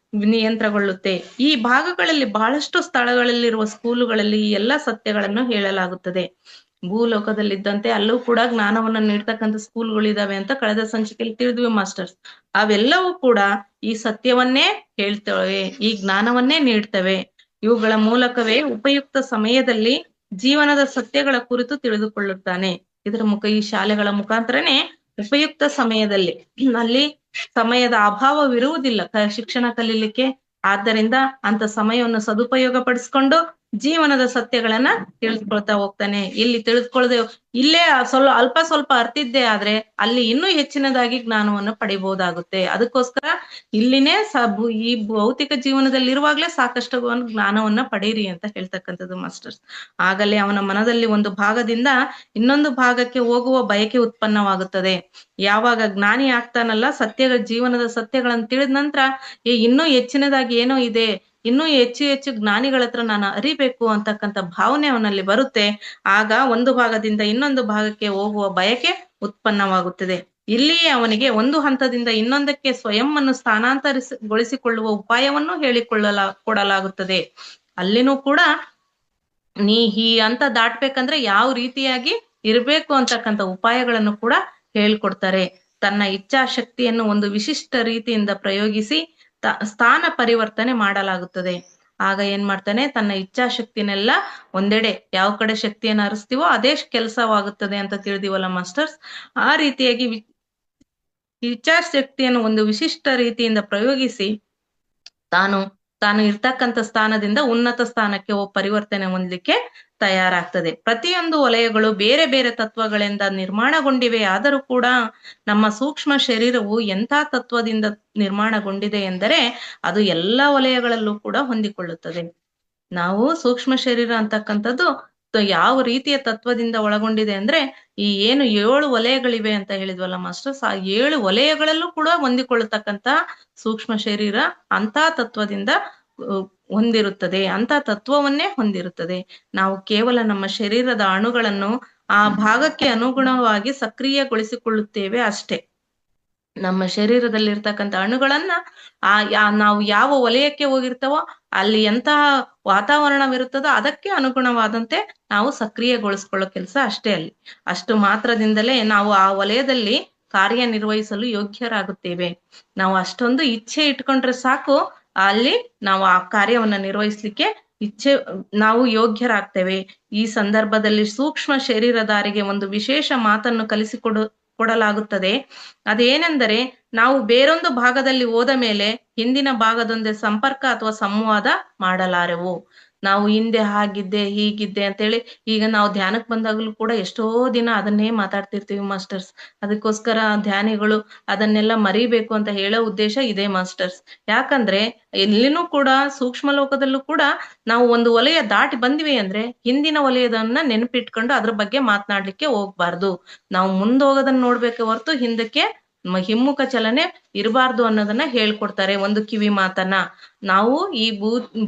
ನಿಯಂತ್ರಗೊಳ್ಳುತ್ತೆ. ಈ ಭಾಗಗಳಲ್ಲಿ ಬಹಳಷ್ಟು ಸ್ಥಳಗಳಲ್ಲಿರುವ ಸ್ಕೂಲುಗಳಲ್ಲಿ ಈ ಎಲ್ಲ ಸತ್ಯಗಳನ್ನು ಹೇಳಲಾಗುತ್ತದೆ. ಭೂಲೋಕದಲ್ಲಿದ್ದಂತೆ ಅಲ್ಲೂ ಕೂಡ ಜ್ಞಾನವನ್ನು ನೀಡ್ತಕ್ಕಂಥ ಸ್ಕೂಲ್ಗಳಿದಾವೆ ಅಂತ ಕಳೆದ ಸಂಚಿಕೆಯಲ್ಲಿ ತಿಳಿದ್ವಿ ಮಾಸ್ಟರ್ಸ್. ಅವೆಲ್ಲವೂ ಕೂಡ ಈ ಸತ್ಯವನ್ನೇ ಹೇಳ್ತವೆ, ಈ ಜ್ಞಾನವನ್ನೇ ನೀಡ್ತವೆ. ಇವುಗಳ ಮೂಲಕವೇ ಉಪಯುಕ್ತ ಸಮಯದಲ್ಲಿ ಜೀವನದ ಸತ್ಯಗಳ ಕುರಿತು ತಿಳಿದುಕೊಳ್ಳುತ್ತಾನೆ. ಈ ಶಾಲೆಗಳ ಮುಖಾಂತರನೇ ಉಪಯುಕ್ತ ಸಮಯದಲ್ಲಿ, ಅಲ್ಲಿ ಸಮಯದ ಅಭಾವವಿರುವುದಿಲ್ಲ ಶಿಕ್ಷಣ ಕಲೀಲಿಕ್ಕೆ. ಆದ್ದರಿಂದ ಅಂತ ಸಮಯವನ್ನು ಸದುಪಯೋಗ ಪಡಿಸ್ಕೊಂಡು ಜೀವನದ ಸತ್ಯಗಳನ್ನ ತಿಳಿದುಕೊಳ್ತಾ ಹೋಗ್ತಾನೆ. ಇಲ್ಲಿ ತಿಳಿದುಕೊಳ್ಳದೆ ಇಲ್ಲೇ ಅಲ್ಪ ಸ್ವಲ್ಪ ಅರ್ತಿದ್ದೆ ಆದ್ರೆ ಅಲ್ಲಿ ಇನ್ನೂ ಹೆಚ್ಚಿನದಾಗಿ ಜ್ಞಾನವನ್ನು ಪಡಿಬಹುದಾಗುತ್ತೆ. ಅದಕ್ಕೋಸ್ಕರ ಇಲ್ಲಿನೇ ಈ ಭೌತಿಕ ಜೀವನದಲ್ಲಿ ಇರುವಾಗ್ಲೇ ಸಾಕಷ್ಟು ಜ್ಞಾನವನ್ನ ಪಡೀರಿ ಅಂತ ಹೇಳ್ತಕ್ಕಂಥದ್ದು ಮಾಸ್ಟರ್ಸ್. ಆಗಲೇ ಅವನ ಮನದಲ್ಲಿ ಒಂದು ಭಾಗದಿಂದ ಇನ್ನೊಂದು ಭಾಗಕ್ಕೆ ಹೋಗುವ ಬಯಕೆ ಉತ್ಪನ್ನವಾಗುತ್ತದೆ. ಯಾವಾಗ ಜ್ಞಾನಿ ಆಗ್ತಾನಲ್ಲ, ಜೀವನದ ಸತ್ಯಗಳನ್ನು ತಿಳಿದ ನಂತರ ಇನ್ನೂ ಹೆಚ್ಚಿನದಾಗಿ ಏನೋ ಇದೆ, ಇನ್ನೂ ಹೆಚ್ಚು ಹೆಚ್ಚು ಜ್ಞಾನಿಗಳ ಹತ್ರ ನಾನು ಅರಿಬೇಕು ಅಂತಕ್ಕಂಥ ಭಾವನೆ ಅವನಲ್ಲಿ ಬರುತ್ತೆ. ಆಗ ಒಂದು ಭಾಗದಿಂದ ಇನ್ನೊಂದು ಭಾಗಕ್ಕೆ ಹೋಗುವ ಬಯಕೆ ಉತ್ಪನ್ನವಾಗುತ್ತದೆ. ಇಲ್ಲಿಯೇ ಅವನಿಗೆ ಒಂದು ಹಂತದಿಂದ ಇನ್ನೊಂದಕ್ಕೆ ಸ್ವಯಂ ಅನ್ನು ಸ್ಥಾನಾಂತರಿಸಿಗೊಳಿಸಿಕೊಳ್ಳುವ ಉಪಾಯವನ್ನು ಕೊಡಲಾಗುತ್ತದೆ. ಅಲ್ಲಿನೂ ಕೂಡ ನೀ ಈ ಹಂತ ದಾಟ್ಬೇಕಂದ್ರೆ ಯಾವ ರೀತಿಯಾಗಿ ಇರ್ಬೇಕು ಅಂತಕ್ಕಂಥ ಉಪಾಯಗಳನ್ನು ಕೂಡ ಹೇಳ್ಕೊಡ್ತಾರೆ. ತನ್ನ ಇಚ್ಛಾಶಕ್ತಿಯನ್ನು ಒಂದು ವಿಶಿಷ್ಟ ರೀತಿಯಿಂದ ಪ್ರಯೋಗಿಸಿ ಸ್ಥಾನ ಪರಿವರ್ತನೆ ಮಾಡಲಾಗುತ್ತದೆ. ಆಗ ಏನ್ ಮಾಡ್ತಾನೆ, ತನ್ನ ಇಚ್ಛಾಶಕ್ತಿನೆಲ್ಲ ಒಂದೆಡೆ ಯಾವ ಕಡೆ ಶಕ್ತಿಯನ್ನು ಹರಿಸ್ತೀವೋ ಅದೇ ಕೆಲಸವಾಗುತ್ತದೆ ಅಂತ ತಿಳಿದಿವಲ್ಲ ಮಾಸ್ಟರ್ಸ್. ಆ ರೀತಿಯಾಗಿ ಇಚ್ಛಾಶಕ್ತಿಯನ್ನು ಒಂದು ವಿಶಿಷ್ಟ ರೀತಿಯಿಂದ ಪ್ರಯೋಗಿಸಿ ತಾನು ಇರ್ತಕ್ಕಂಥ ಸ್ಥಾನದಿಂದ ಉನ್ನತ ಸ್ಥಾನಕ್ಕೆ ಪರಿವರ್ತನೆ ಹೊಂದಲಿಕ್ಕೆ ತಯಾರಾಗ್ತದೆ. ಪ್ರತಿಯೊಂದು ವಲಯಗಳು ಬೇರೆ ಬೇರೆ ತತ್ವಗಳಿಂದ ನಿರ್ಮಾಣಗೊಂಡಿವೆ. ಆದರೂ ಕೂಡ ನಮ್ಮ ಸೂಕ್ಷ್ಮ ಶರೀರವು ಎಂಥ ತತ್ವದಿಂದ ನಿರ್ಮಾಣಗೊಂಡಿದೆ ಎಂದರೆ ಅದು ಎಲ್ಲ ವಲಯಗಳಲ್ಲೂ ಕೂಡ ಹೊಂದಿಕೊಳ್ಳುತ್ತದೆ. ನಾವು ಸೂಕ್ಷ್ಮ ಶರೀರ ಅಂತಕ್ಕಂಥದ್ದು ಯಾವ ರೀತಿಯ ತತ್ವದಿಂದ ಒಳಗೊಂಡಿದೆ ಅಂದ್ರೆ ಈ ಏನು 7 ವಲಯಗಳಿವೆ ಅಂತ ಹೇಳಿದ್ವಲ್ಲ ಮಾಸ್ಟರ್ಸ್, ಆ 7 ವಲಯಗಳಲ್ಲೂ ಕೂಡ ಹೊಂದಿಕೊಳ್ಳತಕ್ಕಂತ ಸೂಕ್ಷ್ಮ ಶರೀರ ಅಂತ ತತ್ವದಿಂದ ಹೊಂದಿರುತ್ತದೆ, ಅಂತ ತತ್ವವನ್ನೇ ಹೊಂದಿರುತ್ತದೆ. ನಾವು ಕೇವಲ ನಮ್ಮ ಶರೀರದ ಅಣುಗಳನ್ನು ಆ ಭಾಗಕ್ಕೆ ಅನುಗುಣವಾಗಿ ಸಕ್ರಿಯಗೊಳಿಸಿಕೊಳ್ಳುತ್ತೇವೆ ಅಷ್ಟೇ. ನಮ್ಮ ಶರೀರದಲ್ಲಿರ್ತಕ್ಕಂಥ ಅಣುಗಳನ್ನ ನಾವು ಯಾವ ವಲಯಕ್ಕೆ ಹೋಗಿರ್ತಾವೋ ಅಲ್ಲಿ ಎಂತಹ ವಾತಾವರಣವಿರುತ್ತದೋ ಅದಕ್ಕೆ ಅನುಗುಣವಾದಂತೆ ನಾವು ಸಕ್ರಿಯಗೊಳಿಸ್ಕೊಳ್ಳೋ ಕೆಲಸ ಅಷ್ಟೇ. ಅಲ್ಲಿ ಅಷ್ಟು ಮಾತ್ರದಿಂದಲೇ ನಾವು ಆ ವಲಯದಲ್ಲಿ ಕಾರ್ಯನಿರ್ವಹಿಸಲು ಯೋಗ್ಯರಾಗುತ್ತೇವೆ. ನಾವು ಅಷ್ಟೊಂದು ಇಚ್ಛೆ ಇಟ್ಕೊಂಡ್ರೆ ಸಾಕು, ಅಲ್ಲಿ ನಾವು ಆ ಕಾರ್ಯವನ್ನ ನಿರ್ವಹಿಸ್ಲಿಕ್ಕೆ ನಾವು ಯೋಗ್ಯರಾಗ್ತೇವೆ. ಈ ಸಂದರ್ಭದಲ್ಲಿ ಸೂಕ್ಷ್ಮ ಶರೀರಧಾರಿಗೆ ಒಂದು ವಿಶೇಷ ಮಾತನ್ನು ಕೊಡಲಾಗುತ್ತದೆ. ಅದೇನೆಂದರೆ, ನಾವು ಬೇರೊಂದು ಭಾಗದಲ್ಲಿ ಹೋದ ಮೇಲೆ ಹಿಂದಿನ ಭಾಗದೊಂದೇ ಸಂಪರ್ಕ ಅಥವಾ ಸಂವಾದ ಮಾಡಲಾರೆವು. ನಾವು ಹಿಂದೆ ಹಾಗಿದ್ದೆ ಹೀಗಿದ್ದೆ ಅಂತೇಳಿ ಈಗ ನಾವು ಧ್ಯಾನಕ್ಕೆ ಬಂದಾಗಲೂ ಕೂಡ ಎಷ್ಟೋ ದಿನ ಅದನ್ನೇ ಮಾತಾಡ್ತಿರ್ತೀವಿ ಮಾಸ್ಟರ್ಸ್. ಅದಕ್ಕೋಸ್ಕರ ಧ್ಯಾನಿಗಳು ಅದನ್ನೆಲ್ಲ ಮರಿಬೇಕು ಅಂತ ಹೇಳೋ ಉದ್ದೇಶ ಇದೆ ಮಾಸ್ಟರ್ಸ್. ಯಾಕಂದ್ರೆ ಎಲ್ಲಿನೂ ಕೂಡ ಸೂಕ್ಷ್ಮ ಲೋಕದಲ್ಲೂ ಕೂಡ ನಾವು ಒಂದು ವಲಯ ದಾಟಿ ಬಂದ್ವಿ ಅಂದ್ರೆ ಹಿಂದಿನ ವಲಯದನ್ನ ನೆನಪಿಟ್ಕೊಂಡು ಅದ್ರ ಬಗ್ಗೆ ಮಾತನಾಡ್ಲಿಕ್ಕೆ ಹೋಗ್ಬಾರ್ದು. ನಾವು ಮುಂದೋಗೋದನ್ನ ನೋಡ್ಬೇಕೆ ಹೊರತು ಹಿಂದಕ್ಕೆ ಹಿಮ್ಮುಖ ಚಲನೆ ಇರಬಾರ್ದು ಅನ್ನೋದನ್ನ ಹೇಳ್ಕೊಡ್ತಾರೆ ಒಂದು ಕಿವಿ ಮಾತನ್ನ. ನಾವು ಈ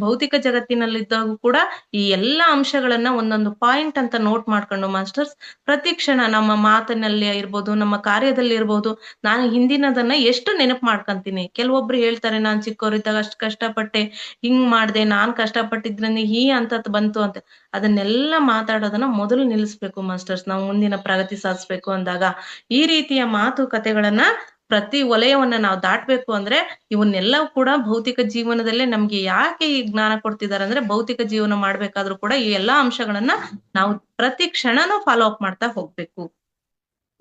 ಭೌತಿಕ ಜಗತ್ತಿನಲ್ಲಿದ್ದಾಗ ಕೂಡ ಈ ಎಲ್ಲಾ ಅಂಶಗಳನ್ನ ಒಂದೊಂದು ಪಾಯಿಂಟ್ ಅಂತ ನೋಟ್ ಮಾಡ್ಕೊಂಡು ಮಾಸ್ಟರ್ಸ್ ಪ್ರತಿ ಕ್ಷಣ ನಮ್ಮ ಮಾತಿನಲ್ಲಿ ಇರ್ಬೋದು, ನಮ್ಮ ಕಾರ್ಯದಲ್ಲಿ ಇರ್ಬೋದು, ನಾನು ಹಿಂದಿನದನ್ನ ಎಷ್ಟು ನೆನಪು ಮಾಡ್ಕೊಂತೀನಿ. ಕೆಲವೊಬ್ರು ಹೇಳ್ತಾರೆ, ನಾನ್ ಚಿಕ್ಕವರಿದ್ದಾಗ ಅಷ್ಟು ಕಷ್ಟಪಟ್ಟೆ, ಹಿಂಗ್ ಮಾಡ್ದೆ, ನಾನ್ ಕಷ್ಟಪಟ್ಟಿದ್ರೆ ಈ ಅಂತದ್ ಬಂತು ಅಂತ. ಅದನ್ನೆಲ್ಲ ಮಾತಾಡೋದನ್ನ ಮೊದಲು ನಿಲ್ಲಿಸ್ಬೇಕು ಮಾಸ್ಟರ್ಸ್, ನಾವು ಮುಂದಿನ ಪ್ರಗತಿ ಸಾಧಿಸ್ಬೇಕು ಅಂದಾಗ. ಈ ರೀತಿಯ ಮಾತುಕತೆಗಳನ್ನ ಪ್ರತಿ ವಲಯವನ್ನ ನಾವು ದಾಟ್ಬೇಕು ಅಂದ್ರೆ ಇವನ್ನೆಲ್ಲವೂ ಕೂಡ ಭೌತಿಕ ಜೀವನದಲ್ಲೇ ನಮ್ಗೆ ಯಾಕೆ ಈ ಜ್ಞಾನ ಕೊಡ್ತಿದ್ದಾರೆ ಅಂದ್ರೆ, ಭೌತಿಕ ಜೀವನ ಮಾಡ್ಬೇಕಾದ್ರೂ ಕೂಡ ಈ ಎಲ್ಲಾ ಅಂಶಗಳನ್ನ ನಾವು ಪ್ರತಿ ಕ್ಷಣನೂ ಫಾಲೋ ಅಪ್ ಮಾಡ್ತಾ ಹೋಗ್ಬೇಕು.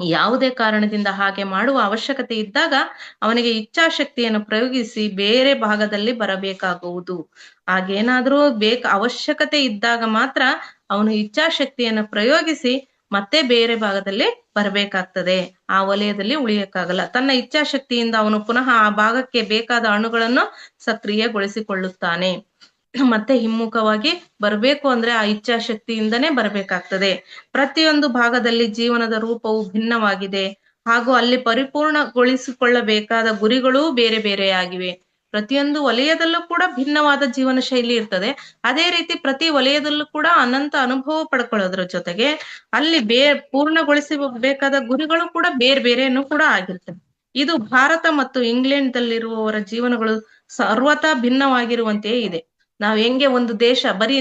ಯಾವುದೇ ಕಾರಣದಿಂದ ಹಾಗೆ ಮಾಡುವ ಅವಶ್ಯಕತೆ ಇದ್ದಾಗ ಅವನಿಗೆ ಇಚ್ಛಾಶಕ್ತಿಯನ್ನು ಪ್ರಯೋಗಿಸಿ ಬೇರೆ ಭಾಗದಲ್ಲಿ ಬರಬೇಕಾಗುವುದು. ಹಾಗೇನಾದ್ರೂ ಅವಶ್ಯಕತೆ ಇದ್ದಾಗ ಮಾತ್ರ ಅವನು ಇಚ್ಛಾಶಕ್ತಿಯನ್ನು ಪ್ರಯೋಗಿಸಿ ಮತ್ತೆ ಬೇರೆ ಭಾಗದಲ್ಲಿ ಬರಬೇಕಾಗ್ತದೆ. ಆ ವಲಯದಲ್ಲಿ ಉಳಿಯಕ್ಕಾಗಲ್ಲ. ತನ್ನ ಇಚ್ಛಾಶಕ್ತಿಯಿಂದ ಅವನು ಪುನಃ ಆ ಭಾಗಕ್ಕೆ ಬೇಕಾದ ಅಣುಗಳನ್ನು ಸಕ್ರಿಯಗೊಳಿಸಿಕೊಳ್ಳುತ್ತಾನೆ. ಮತ್ತೆ ಹಿಮ್ಮುಖವಾಗಿ ಬರಬೇಕು ಅಂದ್ರೆ ಆ ಇಚ್ಛಾಶಕ್ತಿಯಿಂದನೇ ಬರಬೇಕಾಗ್ತದೆ. ಪ್ರತಿಯೊಂದು ಭಾಗದಲ್ಲಿ ಜೀವನದ ರೂಪವು ಭಿನ್ನವಾಗಿದೆ ಹಾಗೂ ಅಲ್ಲಿ ಪರಿಪೂರ್ಣಗೊಳಿಸಿಕೊಳ್ಳಬೇಕಾದ ಗುರಿಗಳೂ ಬೇರೆ ಬೇರೆಯಾಗಿವೆ. ಪ್ರತಿಯೊಂದು ವಲಯದಲ್ಲೂ ಕೂಡ ಭಿನ್ನವಾದ ಜೀವನ ಶೈಲಿ ಇರ್ತದೆ. ಅದೇ ರೀತಿ ಪ್ರತಿ ವಲಯದಲ್ಲೂ ಕೂಡ ಅನಂತ ಅನುಭವ ಪಡ್ಕೊಳ್ಳೋದ್ರ ಜೊತೆಗೆ ಅಲ್ಲಿ ಪೂರ್ಣಗೊಳಿಸಬೇಕಾದ ಗುರಿಗಳು ಕೂಡ ಬೇರೆ ಬೇರೆಯನ್ನು ಕೂಡ ಆಗಿರ್ತವೆ. ಇದು ಭಾರತ ಮತ್ತು ಇಂಗ್ಲೆಂಡ್ ದಲ್ಲಿರುವವರ ಜೀವನಗಳು ಸರ್ವತಾ ಭಿನ್ನವಾಗಿರುವಂತೆಯೇ ಇದೆ. ನಾವ್ ಹೆಂಗೆ ಒಂದು ದೇಶ ಬರೀ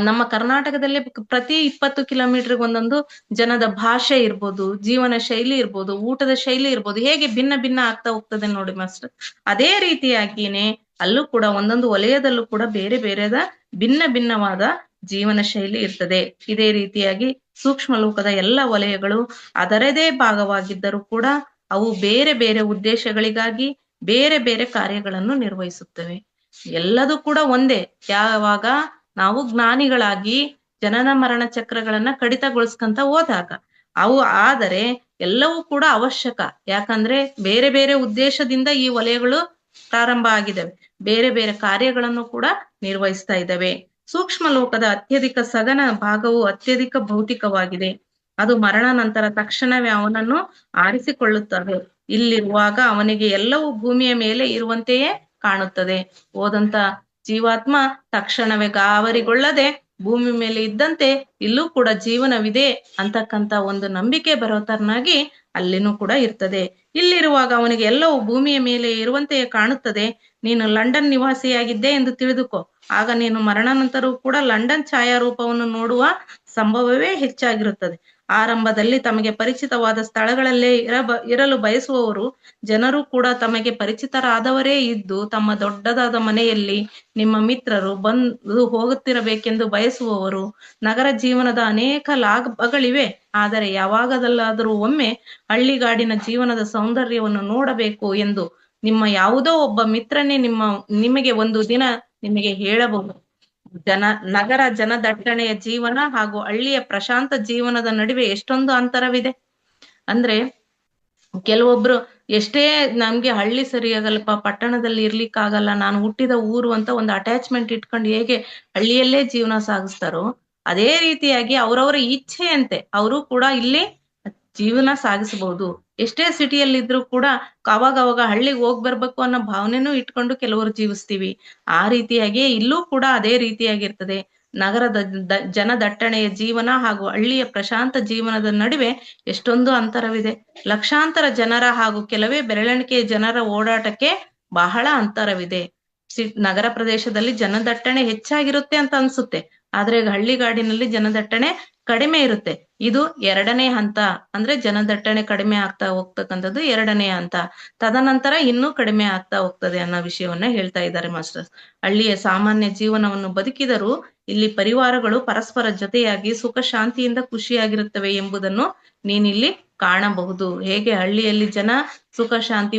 ನಮ್ಮ ಕರ್ನಾಟಕದಲ್ಲಿ ಪ್ರತಿ 20 ಕಿಲೋಮೀಟರ್ಗೆ ಒಂದೊಂದು ಜನದ ಭಾಷೆ ಇರ್ಬೋದು, ಜೀವನ ಶೈಲಿ ಇರ್ಬೋದು, ಊಟದ ಶೈಲಿ ಇರ್ಬೋದು, ಹೇಗೆ ಭಿನ್ನ ಭಿನ್ನ ಆಗ್ತಾ ಹೋಗ್ತದೆ ನೋಡಿ ಮಾಸ್ಟರ್. ಅದೇ ರೀತಿಯಾಗಿನೇ ಅಲ್ಲೂ ಕೂಡ ಒಂದೊಂದು ವಲಯದಲ್ಲೂ ಕೂಡ ಬೇರೆ ಬೇರೆದ ಭಿನ್ನ ಭಿನ್ನವಾದ ಜೀವನ ಶೈಲಿ ಇರ್ತದೆ. ಇದೇ ರೀತಿಯಾಗಿ ಸೂಕ್ಷ್ಮ ಲೋಕದ ಎಲ್ಲ ವಲಯಗಳು ಅದರದೇ ಭಾಗವಾಗಿದ್ದರೂ ಕೂಡ ಅವು ಬೇರೆ ಬೇರೆ ಉದ್ದೇಶಗಳಿಗಾಗಿ ಬೇರೆ ಬೇರೆ ಕಾರ್ಯಗಳನ್ನು ನಿರ್ವಹಿಸುತ್ತವೆ. ಎಲ್ಲದೂ ಕೂಡ ಒಂದೇ. ಯಾವಾಗ ನಾವು ಜ್ಞಾನಿಗಳಾಗಿ ಜನನ ಮರಣ ಚಕ್ರಗಳನ್ನ ಕಡಿತಗೊಳಿಸ್ಕೊಂತ ಹೋದಾಗ ಅವು, ಆದರೆ ಎಲ್ಲವೂ ಕೂಡ ಅವಶ್ಯಕ. ಯಾಕಂದ್ರೆ ಬೇರೆ ಬೇರೆ ಉದ್ದೇಶದಿಂದ ಈ ವಲಯಗಳು ಪ್ರಾರಂಭ ಆಗಿದ್ದಾವೆ, ಬೇರೆ ಬೇರೆ ಕಾರ್ಯಗಳನ್ನು ಕೂಡ ನಿರ್ವಹಿಸ್ತಾ ಇದ್ದಾವೆ. ಸೂಕ್ಷ್ಮ ಲೋಕದ ಅತ್ಯಧಿಕ ಸಘನ ಭಾಗವು ಅತ್ಯಧಿಕ ಭೌತಿಕವಾಗಿದೆ. ಅದು ಮರಣ ನಂತರ ತಕ್ಷಣವೇ ಅವನನ್ನು ಆರಿಸಿಕೊಳ್ಳುತ್ತದೆ. ಇಲ್ಲಿರುವಾಗ ಅವನಿಗೆ ಎಲ್ಲವೂ ಭೂಮಿಯ ಮೇಲೆ ಇರುವಂತೆಯೇ ಕಾಣುತ್ತದೆ. ಹೋದಂತ ಜೀವಾತ್ಮ ತಕ್ಷಣವೇ ಗಾಬರಿಗೊಳ್ಳದೆ ಭೂಮಿ ಮೇಲೆ ಇದ್ದಂತೆ ಇಲ್ಲೂ ಕೂಡ ಜೀವನವಿದೆ ಅಂತಕ್ಕಂತ ಒಂದು ನಂಬಿಕೆ ಬರೋ ತರನಾಗಿ ಅಲ್ಲಿನೂ ಕೂಡ ಇರ್ತದೆ. ಇಲ್ಲಿರುವಾಗ ಅವನಿಗೆ ಎಲ್ಲವೂ ಭೂಮಿಯ ಮೇಲೆ ಇರುವಂತೆಯೇ ಕಾಣುತ್ತದೆ. ನೀನು ಲಂಡನ್ ನಿವಾಸಿಯಾಗಿದ್ದೆ ಎಂದು ತಿಳಿದುಕೋ, ಆಗ ನೀನು ಮರಣಾನಂತರವೂ ಕೂಡ ಲಂಡನ್ ಛಾಯಾರೂಪವನ್ನು ನೋಡುವ ಸಂಭವವೇ ಹೆಚ್ಚಾಗಿರುತ್ತದೆ. ಆರಂಭದಲ್ಲಿ ತಮಗೆ ಪರಿಚಿತವಾದ ಸ್ಥಳಗಳಲ್ಲೇ ಇರಲು ಬಯಸುವವರು ಜನರು ಕೂಡ ತಮಗೆ ಪರಿಚಿತರಾದವರೇ ಇದ್ದು ತಮ್ಮ ದೊಡ್ಡದಾದ ಮನೆಯಲ್ಲಿ ನಿಮ್ಮ ಮಿತ್ರರು ಬಂದು ಹೋಗುತ್ತಿರಬೇಕೆಂದು ಬಯಸುವವರು. ನಗರ ಜೀವನದ ಅನೇಕ ಲಾಭಗಳಿವೆ, ಆದರೆ ಯಾವಾಗದಲ್ಲಾದರೂ ಒಮ್ಮೆ ಹಳ್ಳಿಗಾಡಿನ ಜೀವನದ ಸೌಂದರ್ಯವನ್ನು ನೋಡಬೇಕು ಎಂದು ನಿಮ್ಮ ಯಾವುದೋ ಒಬ್ಬ ಮಿತ್ರನೇ ನಿಮಗೆ ಒಂದು ದಿನ ನಿಮಗೆ ಹೇಳಬಹುದು. ನಗರ ಜನದಟ್ಟಣೆಯ ಜೀವನ ಹಾಗೂ ಹಳ್ಳಿಯ ಪ್ರಶಾಂತ ಜೀವನದ ನಡುವೆ ಎಷ್ಟೊಂದು ಅಂತರವಿದೆ ಅಂದ್ರೆ, ಕೆಲವೊಬ್ರು ಎಷ್ಟೇ ನಮ್ಗೆ ಹಳ್ಳಿ ಸರಿಯಾಗಲ್ಪ, ಪಟ್ಟಣದಲ್ಲಿ ಇರ್ಲಿಕ್ಕಾಗಲ್ಲ, ನಾನು ಹುಟ್ಟಿದ ಊರು ಅಂತ ಒಂದು ಅಟ್ಯಾಚ್ಮೆಂಟ್ ಇಟ್ಕೊಂಡು ಹೇಗೆ ಹಳ್ಳಿಯಲ್ಲೇ ಜೀವನ ಸಾಗಿಸ್ತಾರೋ ಅದೇ ರೀತಿಯಾಗಿ ಅವರವರ ಇಚ್ಛೆಯಂತೆ ಅವರು ಕೂಡ ಇಲ್ಲಿ ಜೀವನ ಸಾಗಿಸಬಹುದು. ಎಷ್ಟೇ ಸಿಟಿಯಲ್ಲಿದ್ರು ಕೂಡ ಅವಾಗ ಹಳ್ಳಿಗೆ ಹೋಗ್ ಬರ್ಬೇಕು ಅನ್ನೋ ಭಾವನೆನೂ ಇಟ್ಕೊಂಡು ಕೆಲವರು ಜೀವಿಸ್ತೀವಿ. ಆ ರೀತಿಯಾಗಿ ಇಲ್ಲೂ ಕೂಡ ಅದೇ ರೀತಿಯಾಗಿರ್ತದೆ. ನಗರದ ಜನದಟ್ಟಣೆಯ ಜೀವನ ಹಾಗೂ ಹಳ್ಳಿಯ ಪ್ರಶಾಂತ ಜೀವನದ ನಡುವೆ ಎಷ್ಟೊಂದು ಅಂತರವಿದೆ. ಲಕ್ಷಾಂತರ ಜನರ ಹಾಗೂ ಕೆಲವೇ ಬೆರಳೆಣಿಕೆಯ ಜನರ ಓಡಾಟಕ್ಕೆ ಬಹಳ ಅಂತರವಿದೆ. ನಗರ ಪ್ರದೇಶದಲ್ಲಿ ಜನದಟ್ಟಣೆ ಹೆಚ್ಚಾಗಿರುತ್ತೆ ಅಂತ ಅನ್ಸುತ್ತೆ, ಆದ್ರೆ ಹಳ್ಳಿಗಾಡಿನಲ್ಲಿ ಜನದಟ್ಟಣೆ ಕಡಿಮೆ ಇರುತ್ತೆ. ಇದು ಎರಡನೇ ಹಂತ. ಅಂದ್ರೆ ಜನದಟ್ಟಣೆ ಕಡಿಮೆ ಆಗ್ತಾ ಹೋಗ್ತಕ್ಕಂಥದ್ದು ಎರಡನೇ ಹಂತ. ತದನಂತರ ಇನ್ನೂ ಕಡಿಮೆ ಆಗ್ತಾ ಹೋಗ್ತದೆ ಅನ್ನೋ ವಿಷಯವನ್ನ ಹೇಳ್ತಾ ಇದ್ದಾರೆ ಮಾಸ್ಟರ್ಸ್. ಹಳ್ಳಿಯ ಸಾಮಾನ್ಯ ಜೀವನವನ್ನು ಬದುಕಿದರೂ ಇಲ್ಲಿ ಪರಿವಾರಗಳು ಪರಸ್ಪರ ಜೊತೆಯಾಗಿ ಸುಖ ಶಾಂತಿಯಿಂದ ಖುಷಿಯಾಗಿರುತ್ತವೆ ಎಂಬುದನ್ನು ನೀನಿಲ್ಲಿ ಕಾಣಬಹುದು. ಹೇಗೆ ಹಳ್ಳಿಯಲ್ಲಿ ಜನ ಸುಖ ಶಾಂತಿ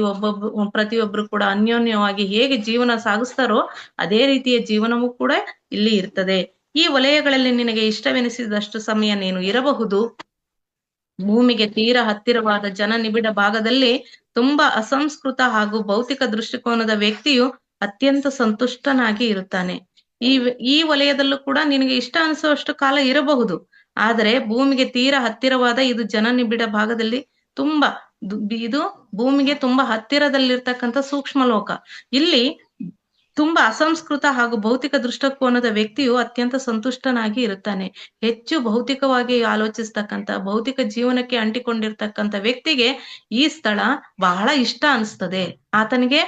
ಪ್ರತಿಯೊಬ್ರು ಕೂಡ ಅನ್ಯೋನ್ಯವಾಗಿ ಹೇಗೆ ಜೀವನ ಸಾಗಿಸ್ತಾರೋ ಅದೇ ರೀತಿಯ ಜೀವನವೂ ಕೂಡ ಇಲ್ಲಿ ಇರ್ತದೆ. ಈ ವಲಯಗಳಲ್ಲಿ ನಿನಗೆ ಇಷ್ಟವೆನಿಸಿದಷ್ಟು ಸಮಯ ನೀನು ಇರಬಹುದು. ಭೂಮಿಗೆ ತೀರ ಹತ್ತಿರವಾದ ಜನನಿಬಿಡ ಭಾಗದಲ್ಲಿ ತುಂಬಾ ಅಸಂಸ್ಕೃತ ಹಾಗೂ ಭೌತಿಕ ದೃಷ್ಟಿಕೋನದ ವ್ಯಕ್ತಿಯು ಅತ್ಯಂತ ಸಂತುಷ್ಟನಾಗಿ ಇರುತ್ತಾನೆ. ಈ ವಲಯದಲ್ಲೂ ಕೂಡ ನಿನಗೆ ಇಷ್ಟ ಅನಿಸುವಷ್ಟು ಕಾಲ ಇರಬಹುದು. ಆದರೆ ಭೂಮಿಗೆ ತೀರ ಹತ್ತಿರವಾದ ಇದು ಜನನಿಬಿಡ ಭಾಗದಲ್ಲಿ ಇದು ಭೂಮಿಗೆ ತುಂಬಾ ಹತ್ತಿರದಲ್ಲಿರ್ತಕ್ಕಂಥ ಸೂಕ್ಷ್ಮ ಲೋಕ. ಇಲ್ಲಿ ತುಂಬಾ ಅಸಂಸ್ಕೃತ ಹಾಗೂ ಭೌತಿಕ ದೃಷ್ಟಿಕೋನದ ವ್ಯಕ್ತಿಯು ಅತ್ಯಂತ ಸಂತುಷ್ಟನಾಗಿ ಇರುತ್ತಾನೆ. ಹೆಚ್ಚು ಭೌತಿಕವಾಗಿ ಆಲೋಚಿಸ್ತಕ್ಕಂಥ, ಭೌತಿಕ ಜೀವನಕ್ಕೆ ಅಂಟಿಕೊಂಡಿರ್ತಕ್ಕಂಥ ವ್ಯಕ್ತಿಗೆ ಈ ಸ್ಥಳ ಬಹಳ ಇಷ್ಟ ಅನಿಸ್ತದೆ. ಆತನಿಗೆ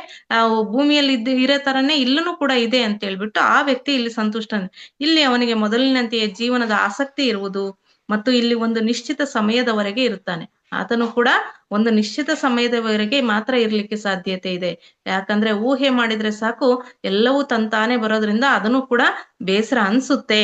ಭೂಮಿಯಲ್ಲಿ ಇರೋ ತರನೇ ಇಲ್ಲೂ ಕೂಡ ಇದೆ ಅಂತ ಹೇಳ್ಬಿಟ್ಟು ಆ ವ್ಯಕ್ತಿ ಇಲ್ಲಿ ಸಂತುಷ್ಟನೇ. ಇಲ್ಲಿ ಅವನಿಗೆ ಮೊದಲಿನಂತೆಯೇ ಜೀವನದ ಆಸಕ್ತಿ ಇರುವುದು ಮತ್ತು ಇಲ್ಲಿ ಒಂದು ನಿಶ್ಚಿತ ಸಮಯದವರೆಗೆ ಇರುತ್ತಾನೆ. ಆತನು ಕೂಡ ಒಂದು ನಿಶ್ಚಿತ ಸಮಯದವರೆಗೆ ಮಾತ್ರ ಇರ್ಲಿಕ್ಕೆ ಸಾಧ್ಯತೆ ಇದೆ. ಯಾಕಂದ್ರೆ ಊಹೆ ಮಾಡಿದ್ರೆ ಸಾಕು ಎಲ್ಲವೂ ತಂತಾನೆ ಬರೋದ್ರಿಂದ ಅದನ್ನು ಕೂಡ ಬೇಸರ ಅನ್ಸುತ್ತೆ.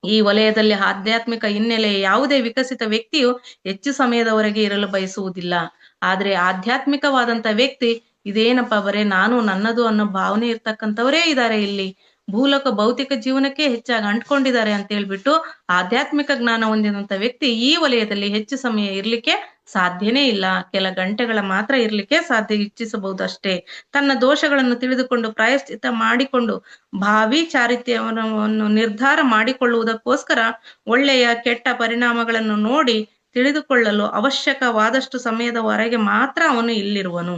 ಈ ವಲಯದಲ್ಲಿ ಆಧ್ಯಾತ್ಮಿಕ ಹಿನ್ನೆಲೆ ಯಾವುದೇ ವಿಕಸಿತ ವ್ಯಕ್ತಿಯು ಹೆಚ್ಚು ಸಮಯದವರೆಗೆ ಇರಲು ಬಯಸುವುದಿಲ್ಲ. ಆದ್ರೆ ಆಧ್ಯಾತ್ಮಿಕವಾದಂತ ವ್ಯಕ್ತಿ ಇದೇನಪ್ಪ ಬರೇ ನಾನು ನನ್ನದು ಅನ್ನೋ ಭಾವನೆ ಇರ್ತಕ್ಕಂಥವರೇ ಇದ್ದಾರೆ. ಇಲ್ಲಿ ಭೂಲೋಕ ಭೌತಿಕ ಜೀವನಕ್ಕೆ ಹೆಚ್ಚಾಗಿ ಅಂಟ್ಕೊಂಡಿದ್ದಾರೆ ಅಂತ ಹೇಳ್ಬಿಟ್ಟು ಆಧ್ಯಾತ್ಮಿಕ ಜ್ಞಾನ ಹೊಂದಿದಂತ ವ್ಯಕ್ತಿ ಈ ವಲಯದಲ್ಲಿ ಹೆಚ್ಚು ಸಮಯ ಇರ್ಲಿಕ್ಕೆ ಸಾಧ್ಯನೇ ಇಲ್ಲ. ಕೆಲ ಗಂಟೆಗಳ ಮಾತ್ರ ಇರ್ಲಿಕ್ಕೆ ಸಾಧ್ಯ, ಇಚ್ಛಿಸಬಹುದು ಅಷ್ಟೇ. ತನ್ನ ದೋಷಗಳನ್ನು ತಿಳಿದುಕೊಂಡು ಪ್ರಾಯಶ್ಚಿತ್ತ ಮಾಡಿಕೊಂಡು ಭಾವಿ ಚಾರಿತ್ರ್ಯವನ್ನು ನಿರ್ಧಾರ ಮಾಡಿಕೊಳ್ಳುವುದಕ್ಕೋಸ್ಕರ ಒಳ್ಳೆಯ ಕೆಟ್ಟ ಪರಿಣಾಮಗಳನ್ನು ನೋಡಿ ತಿಳಿದುಕೊಳ್ಳಲು ಅವಶ್ಯಕವಾದಷ್ಟು ಸಮಯದವರೆಗೆ ಮಾತ್ರ ಅವನು ಇಲ್ಲಿರುವನು.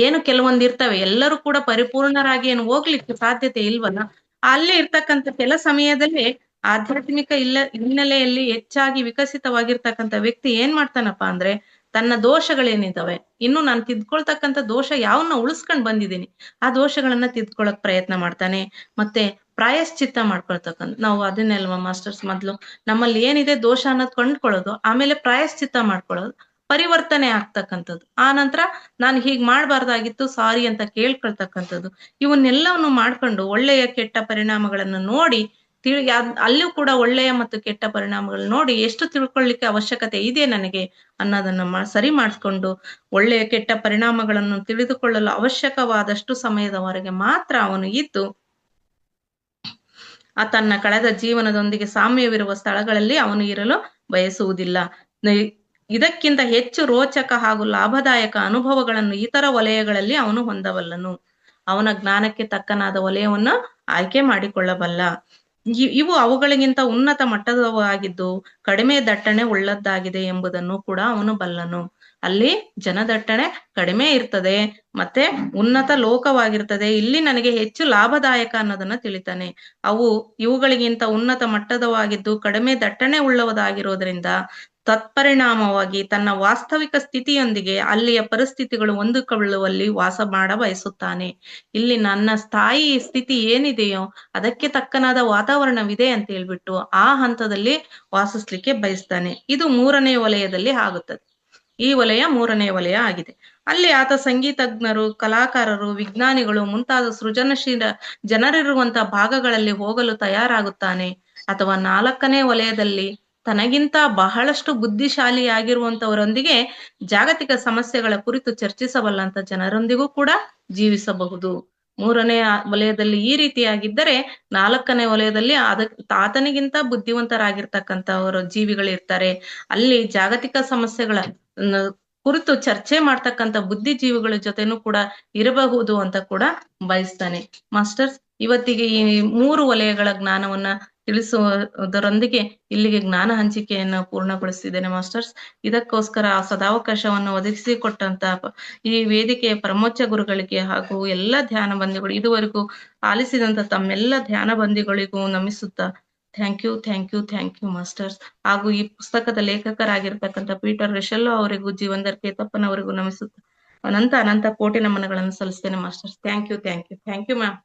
ಏನು ಕೆಲವೊಂದಿರ್ತವೆ, ಎಲ್ಲರೂ ಕೂಡ ಪರಿಪೂರ್ಣರಾಗಿ ಏನು ಹೋಗ್ಲಿಕ್ಕೆ ಸಾಧ್ಯತೆ ಇಲ್ವಲ್ಲ. ಅಲ್ಲೇ ಇರ್ತಕ್ಕಂಥ ಕೆಲ ಸಮಯದಲ್ಲಿ ಆಧ್ಯಾತ್ಮಿಕ ಹಿನ್ನೆಲೆಯಲ್ಲಿ ಹೆಚ್ಚಾಗಿ ವಿಕಸಿತವಾಗಿರ್ತಕ್ಕಂಥ ವ್ಯಕ್ತಿ ಏನ್ ಮಾಡ್ತಾನಪ್ಪ ಅಂದ್ರೆ, ತನ್ನ ದೋಷಗಳೇನಿದ್ದಾವೆ, ಇನ್ನು ನಾನು ತಿದ್ಕೊಳ್ತಕ್ಕಂಥ ದೋಷ ಯಾವನ್ನ ಉಳಿಸ್ಕೊಂಡ್ ಬಂದಿದ್ದೀನಿ ಆ ದೋಷಗಳನ್ನ ತಿದ್ಕೊಳಕ್ ಪ್ರಯತ್ನ ಮಾಡ್ತಾನೆ. ಮತ್ತೆ ಪ್ರಾಯಶ್ಚಿತ್ತ ಮಾಡ್ಕೊಳ್ತಕ್ಕಂಥ, ನಾವು ಅದನ್ನೆಲ್ವಾ ಮಾಸ್ಟರ್ಸ್ ಮೊದ್ಲು ನಮ್ಮಲ್ಲಿ ಏನಿದೆ ದೋಷ ಅನ್ನೋದು ಕೊಂಡ್ಕೊಳ್ಳೋದು, ಆಮೇಲೆ ಪ್ರಾಯಶ್ಚಿತ್ತ ಮಾಡ್ಕೊಳ್ಳೋದು, ಪರಿವರ್ತನೆ ಆಗ್ತಕ್ಕಂಥದ್ದು, ಆ ನಂತರ ನಾನು ಹೀಗ್ ಮಾಡ್ಬಾರ್ದಾಗಿತ್ತು ಸಾರಿ ಅಂತ ಕೇಳ್ಕೊಳ್ತಕ್ಕಂಥದ್ದು. ಇವನ್ನೆಲ್ಲವನ್ನು ಮಾಡ್ಕೊಂಡು ಒಳ್ಳೆಯ ಕೆಟ್ಟ ಪರಿಣಾಮಗಳನ್ನು ನೋಡಿ ಅಲ್ಲೂ ಕೂಡ ಒಳ್ಳೆಯ ಮತ್ತು ಕೆಟ್ಟ ಪರಿಣಾಮಗಳನ್ನ ನೋಡಿ ಎಷ್ಟು ತಿಳ್ಕೊಳ್ಳಿಕ್ಕೆ ಅವಶ್ಯಕತೆ ಇದೆ ನನಗೆ ಅನ್ನೋದನ್ನ ಸರಿ ಮಾಡಿಸ್ಕೊಂಡು ಒಳ್ಳೆಯ ಕೆಟ್ಟ ಪರಿಣಾಮಗಳನ್ನು ತಿಳಿದುಕೊಳ್ಳಲು ಅವಶ್ಯಕವಾದಷ್ಟು ಸಮಯದವರೆಗೆ ಮಾತ್ರ ಅವನು ಇದ್ದು ತನ್ನ ಕಳೆದ ಜೀವನದೊಂದಿಗೆ ಸಾಮ್ಯವಿರುವ ಸ್ಥಳಗಳಲ್ಲಿ ಅವನು ಇರಲು ಬಯಸುವುದಿಲ್ಲ. ಇದಕ್ಕಿಂತ ಹೆಚ್ಚು ರೋಚಕ ಹಾಗೂ ಲಾಭದಾಯಕ ಅನುಭವಗಳನ್ನು ಇತರ ವಲಯಗಳಲ್ಲಿ ಅವನು ಹೊಂದಬಲ್ಲನು. ಅವನ ಜ್ಞಾನಕ್ಕೆ ತಕ್ಕನಾದ ವಲಯವನ್ನು ಆಯ್ಕೆ ಮಾಡಿಕೊಳ್ಳಬಲ್ಲ. ಇವು ಅವುಗಳಿಗಿಂತ ಉನ್ನತ ಮಟ್ಟದವಾಗಿದ್ದು ಕಡಿಮೆ ದಟ್ಟಣೆ ಉಳ್ಳದ್ದಾಗಿದೆ ಎಂಬುದನ್ನು ಕೂಡ ಅವನು ಬಲ್ಲನು. ಅಲ್ಲಿ ಜನದಟ್ಟಣೆ ಕಡಿಮೆ ಇರ್ತದೆ, ಮತ್ತೆ ಉನ್ನತ ಲೋಕವಾಗಿರ್ತದೆ, ಇಲ್ಲಿ ನನಗೆ ಹೆಚ್ಚು ಲಾಭದಾಯಕ ಅನ್ನೋದನ್ನ ತಿಳಿತಾನೆ. ಇವುಗಳಿಗಿಂತ ಉನ್ನತ ಮಟ್ಟದವಾಗಿದ್ದು ಕಡಿಮೆ ದಟ್ಟಣೆ ಉಳ್ಳವದಾಗಿರೋದ್ರಿಂದ ತತ್ಪರಿಣಾಮವಾಗಿ ತನ್ನ ವಾಸ್ತವಿಕ ಸ್ಥಿತಿಯೊಂದಿಗೆ ಅಲ್ಲಿಯ ಪರಿಸ್ಥಿತಿಗಳು ಹೊಂದಿಕೊಳ್ಳುವಲ್ಲಿ ವಾಸ ಮಾಡ ಬಯಸುತ್ತಾನೆ. ಇಲ್ಲಿ ನನ್ನ ಸ್ಥಾಯಿ ಸ್ಥಿತಿ ಏನಿದೆಯೋ ಅದಕ್ಕೆ ತಕ್ಕನಾದ ವಾತಾವರಣವಿದೆ ಅಂತ ಹೇಳ್ಬಿಟ್ಟು ಆ ಹಂತದಲ್ಲಿ ವಾಸಿಸ್ಲಿಕ್ಕೆ ಬಯಸ್ತಾನೆ. ಇದು 3ನೇ ವಲಯದಲ್ಲಿ ಆಗುತ್ತದೆ. ಈ ವಲಯ 3ನೇ ವಲಯ ಆಗಿದೆ. ಅಲ್ಲಿ ಆತ ಸಂಗೀತಜ್ಞರು, ಕಲಾಕಾರರು, ವಿಜ್ಞಾನಿಗಳು ಮುಂತಾದ ಸೃಜನಶೀಲ ಜನರಿರುವಂತಹ ಭಾಗಗಳಲ್ಲಿ ಹೋಗಲು ತಯಾರಾಗುತ್ತಾನೆ. ಅಥವಾ 4ನೇ ವಲಯದಲ್ಲಿ ತನಗಿಂತ ಬಹಳಷ್ಟು ಬುದ್ಧಿಶಾಲಿಯಾಗಿರುವಂತವರೊಂದಿಗೆ ಜಾಗತಿಕ ಸಮಸ್ಯೆಗಳ ಕುರಿತು ಚರ್ಚಿಸಬಲ್ಲಂತ ಜನರೊಂದಿಗೂ ಕೂಡ ಜೀವಿಸಬಹುದು. 3ನೇ ವಲಯದಲ್ಲಿ ಈ ರೀತಿಯಾಗಿದ್ದರೆ 4ನೇ ವಲಯದಲ್ಲಿ ಆತನಿಗಿಂತ ಬುದ್ಧಿವಂತರಾಗಿರ್ತಕ್ಕಂಥವರು ಜೀವಿಗಳಿರ್ತಾರೆ. ಅಲ್ಲಿ ಜಾಗತಿಕ ಸಮಸ್ಯೆಗಳ ಕುರಿತು ಚರ್ಚೆ ಮಾಡ್ತಕ್ಕಂಥ ಬುದ್ಧಿಜೀವಿಗಳ ಜೊತೆನೂ ಕೂಡ ಇರಬಹುದು ಅಂತ ಕೂಡ ಬಯಸ್ತಾನೆ. ಮಾಸ್ಟರ್ಸ್, ಇವತ್ತಿಗೆ ಈ 3 ವಲಯಗಳ ಜ್ಞಾನವನ್ನ ತಿಳಿಸುವುದರೊಂದಿಗೆ ಇಲ್ಲಿಗೆ ಜ್ಞಾನ ಹಂಚಿಕೆಯನ್ನು ಪೂರ್ಣಗೊಳಿಸಿದ್ದೇನೆ ಮಾಸ್ಟರ್ಸ್. ಇದಕ್ಕೋಸ್ಕರ ಸದಾವಕಾಶವನ್ನು ಒದಗಿಸಿಕೊಟ್ಟಂತ ಈ ವೇದಿಕೆಯ ಪರಮೋಚ್ಚ ಗುರುಗಳಿಗೆ ಹಾಗೂ ಎಲ್ಲ ಧ್ಯಾನ ಬಂಧಿಗಳು, ಇದುವರೆಗೂ ಆಲಿಸಿದಂತ ತಮ್ಮೆಲ್ಲ ಧ್ಯಾನ ಬಂಧಿಗಳಿಗೂ ನಮಿಸುತ್ತಾ ಥ್ಯಾಂಕ್ ಯು ಮಾಸ್ಟರ್ಸ್. ಹಾಗೂ ಈ ಪುಸ್ತಕದ ಲೇಖಕರಾಗಿರ್ತಕ್ಕಂಥ ಪೀಟರ್ ರಿಶೆಲ್ಲೋ ಅವರಿಗೂ, ಜೀವಂದರ್ ಕೇತಪ್ಪನವರಿಗೂ ನಮಿಸುತ್ತಾ ಅನಂತ ಕೋಟಿ ನಮನಗಳನ್ನು ಸಲ್ಲಿಸ್ತೇನೆ ಮಾಸ್ಟರ್ಸ್. Thank you ma'am.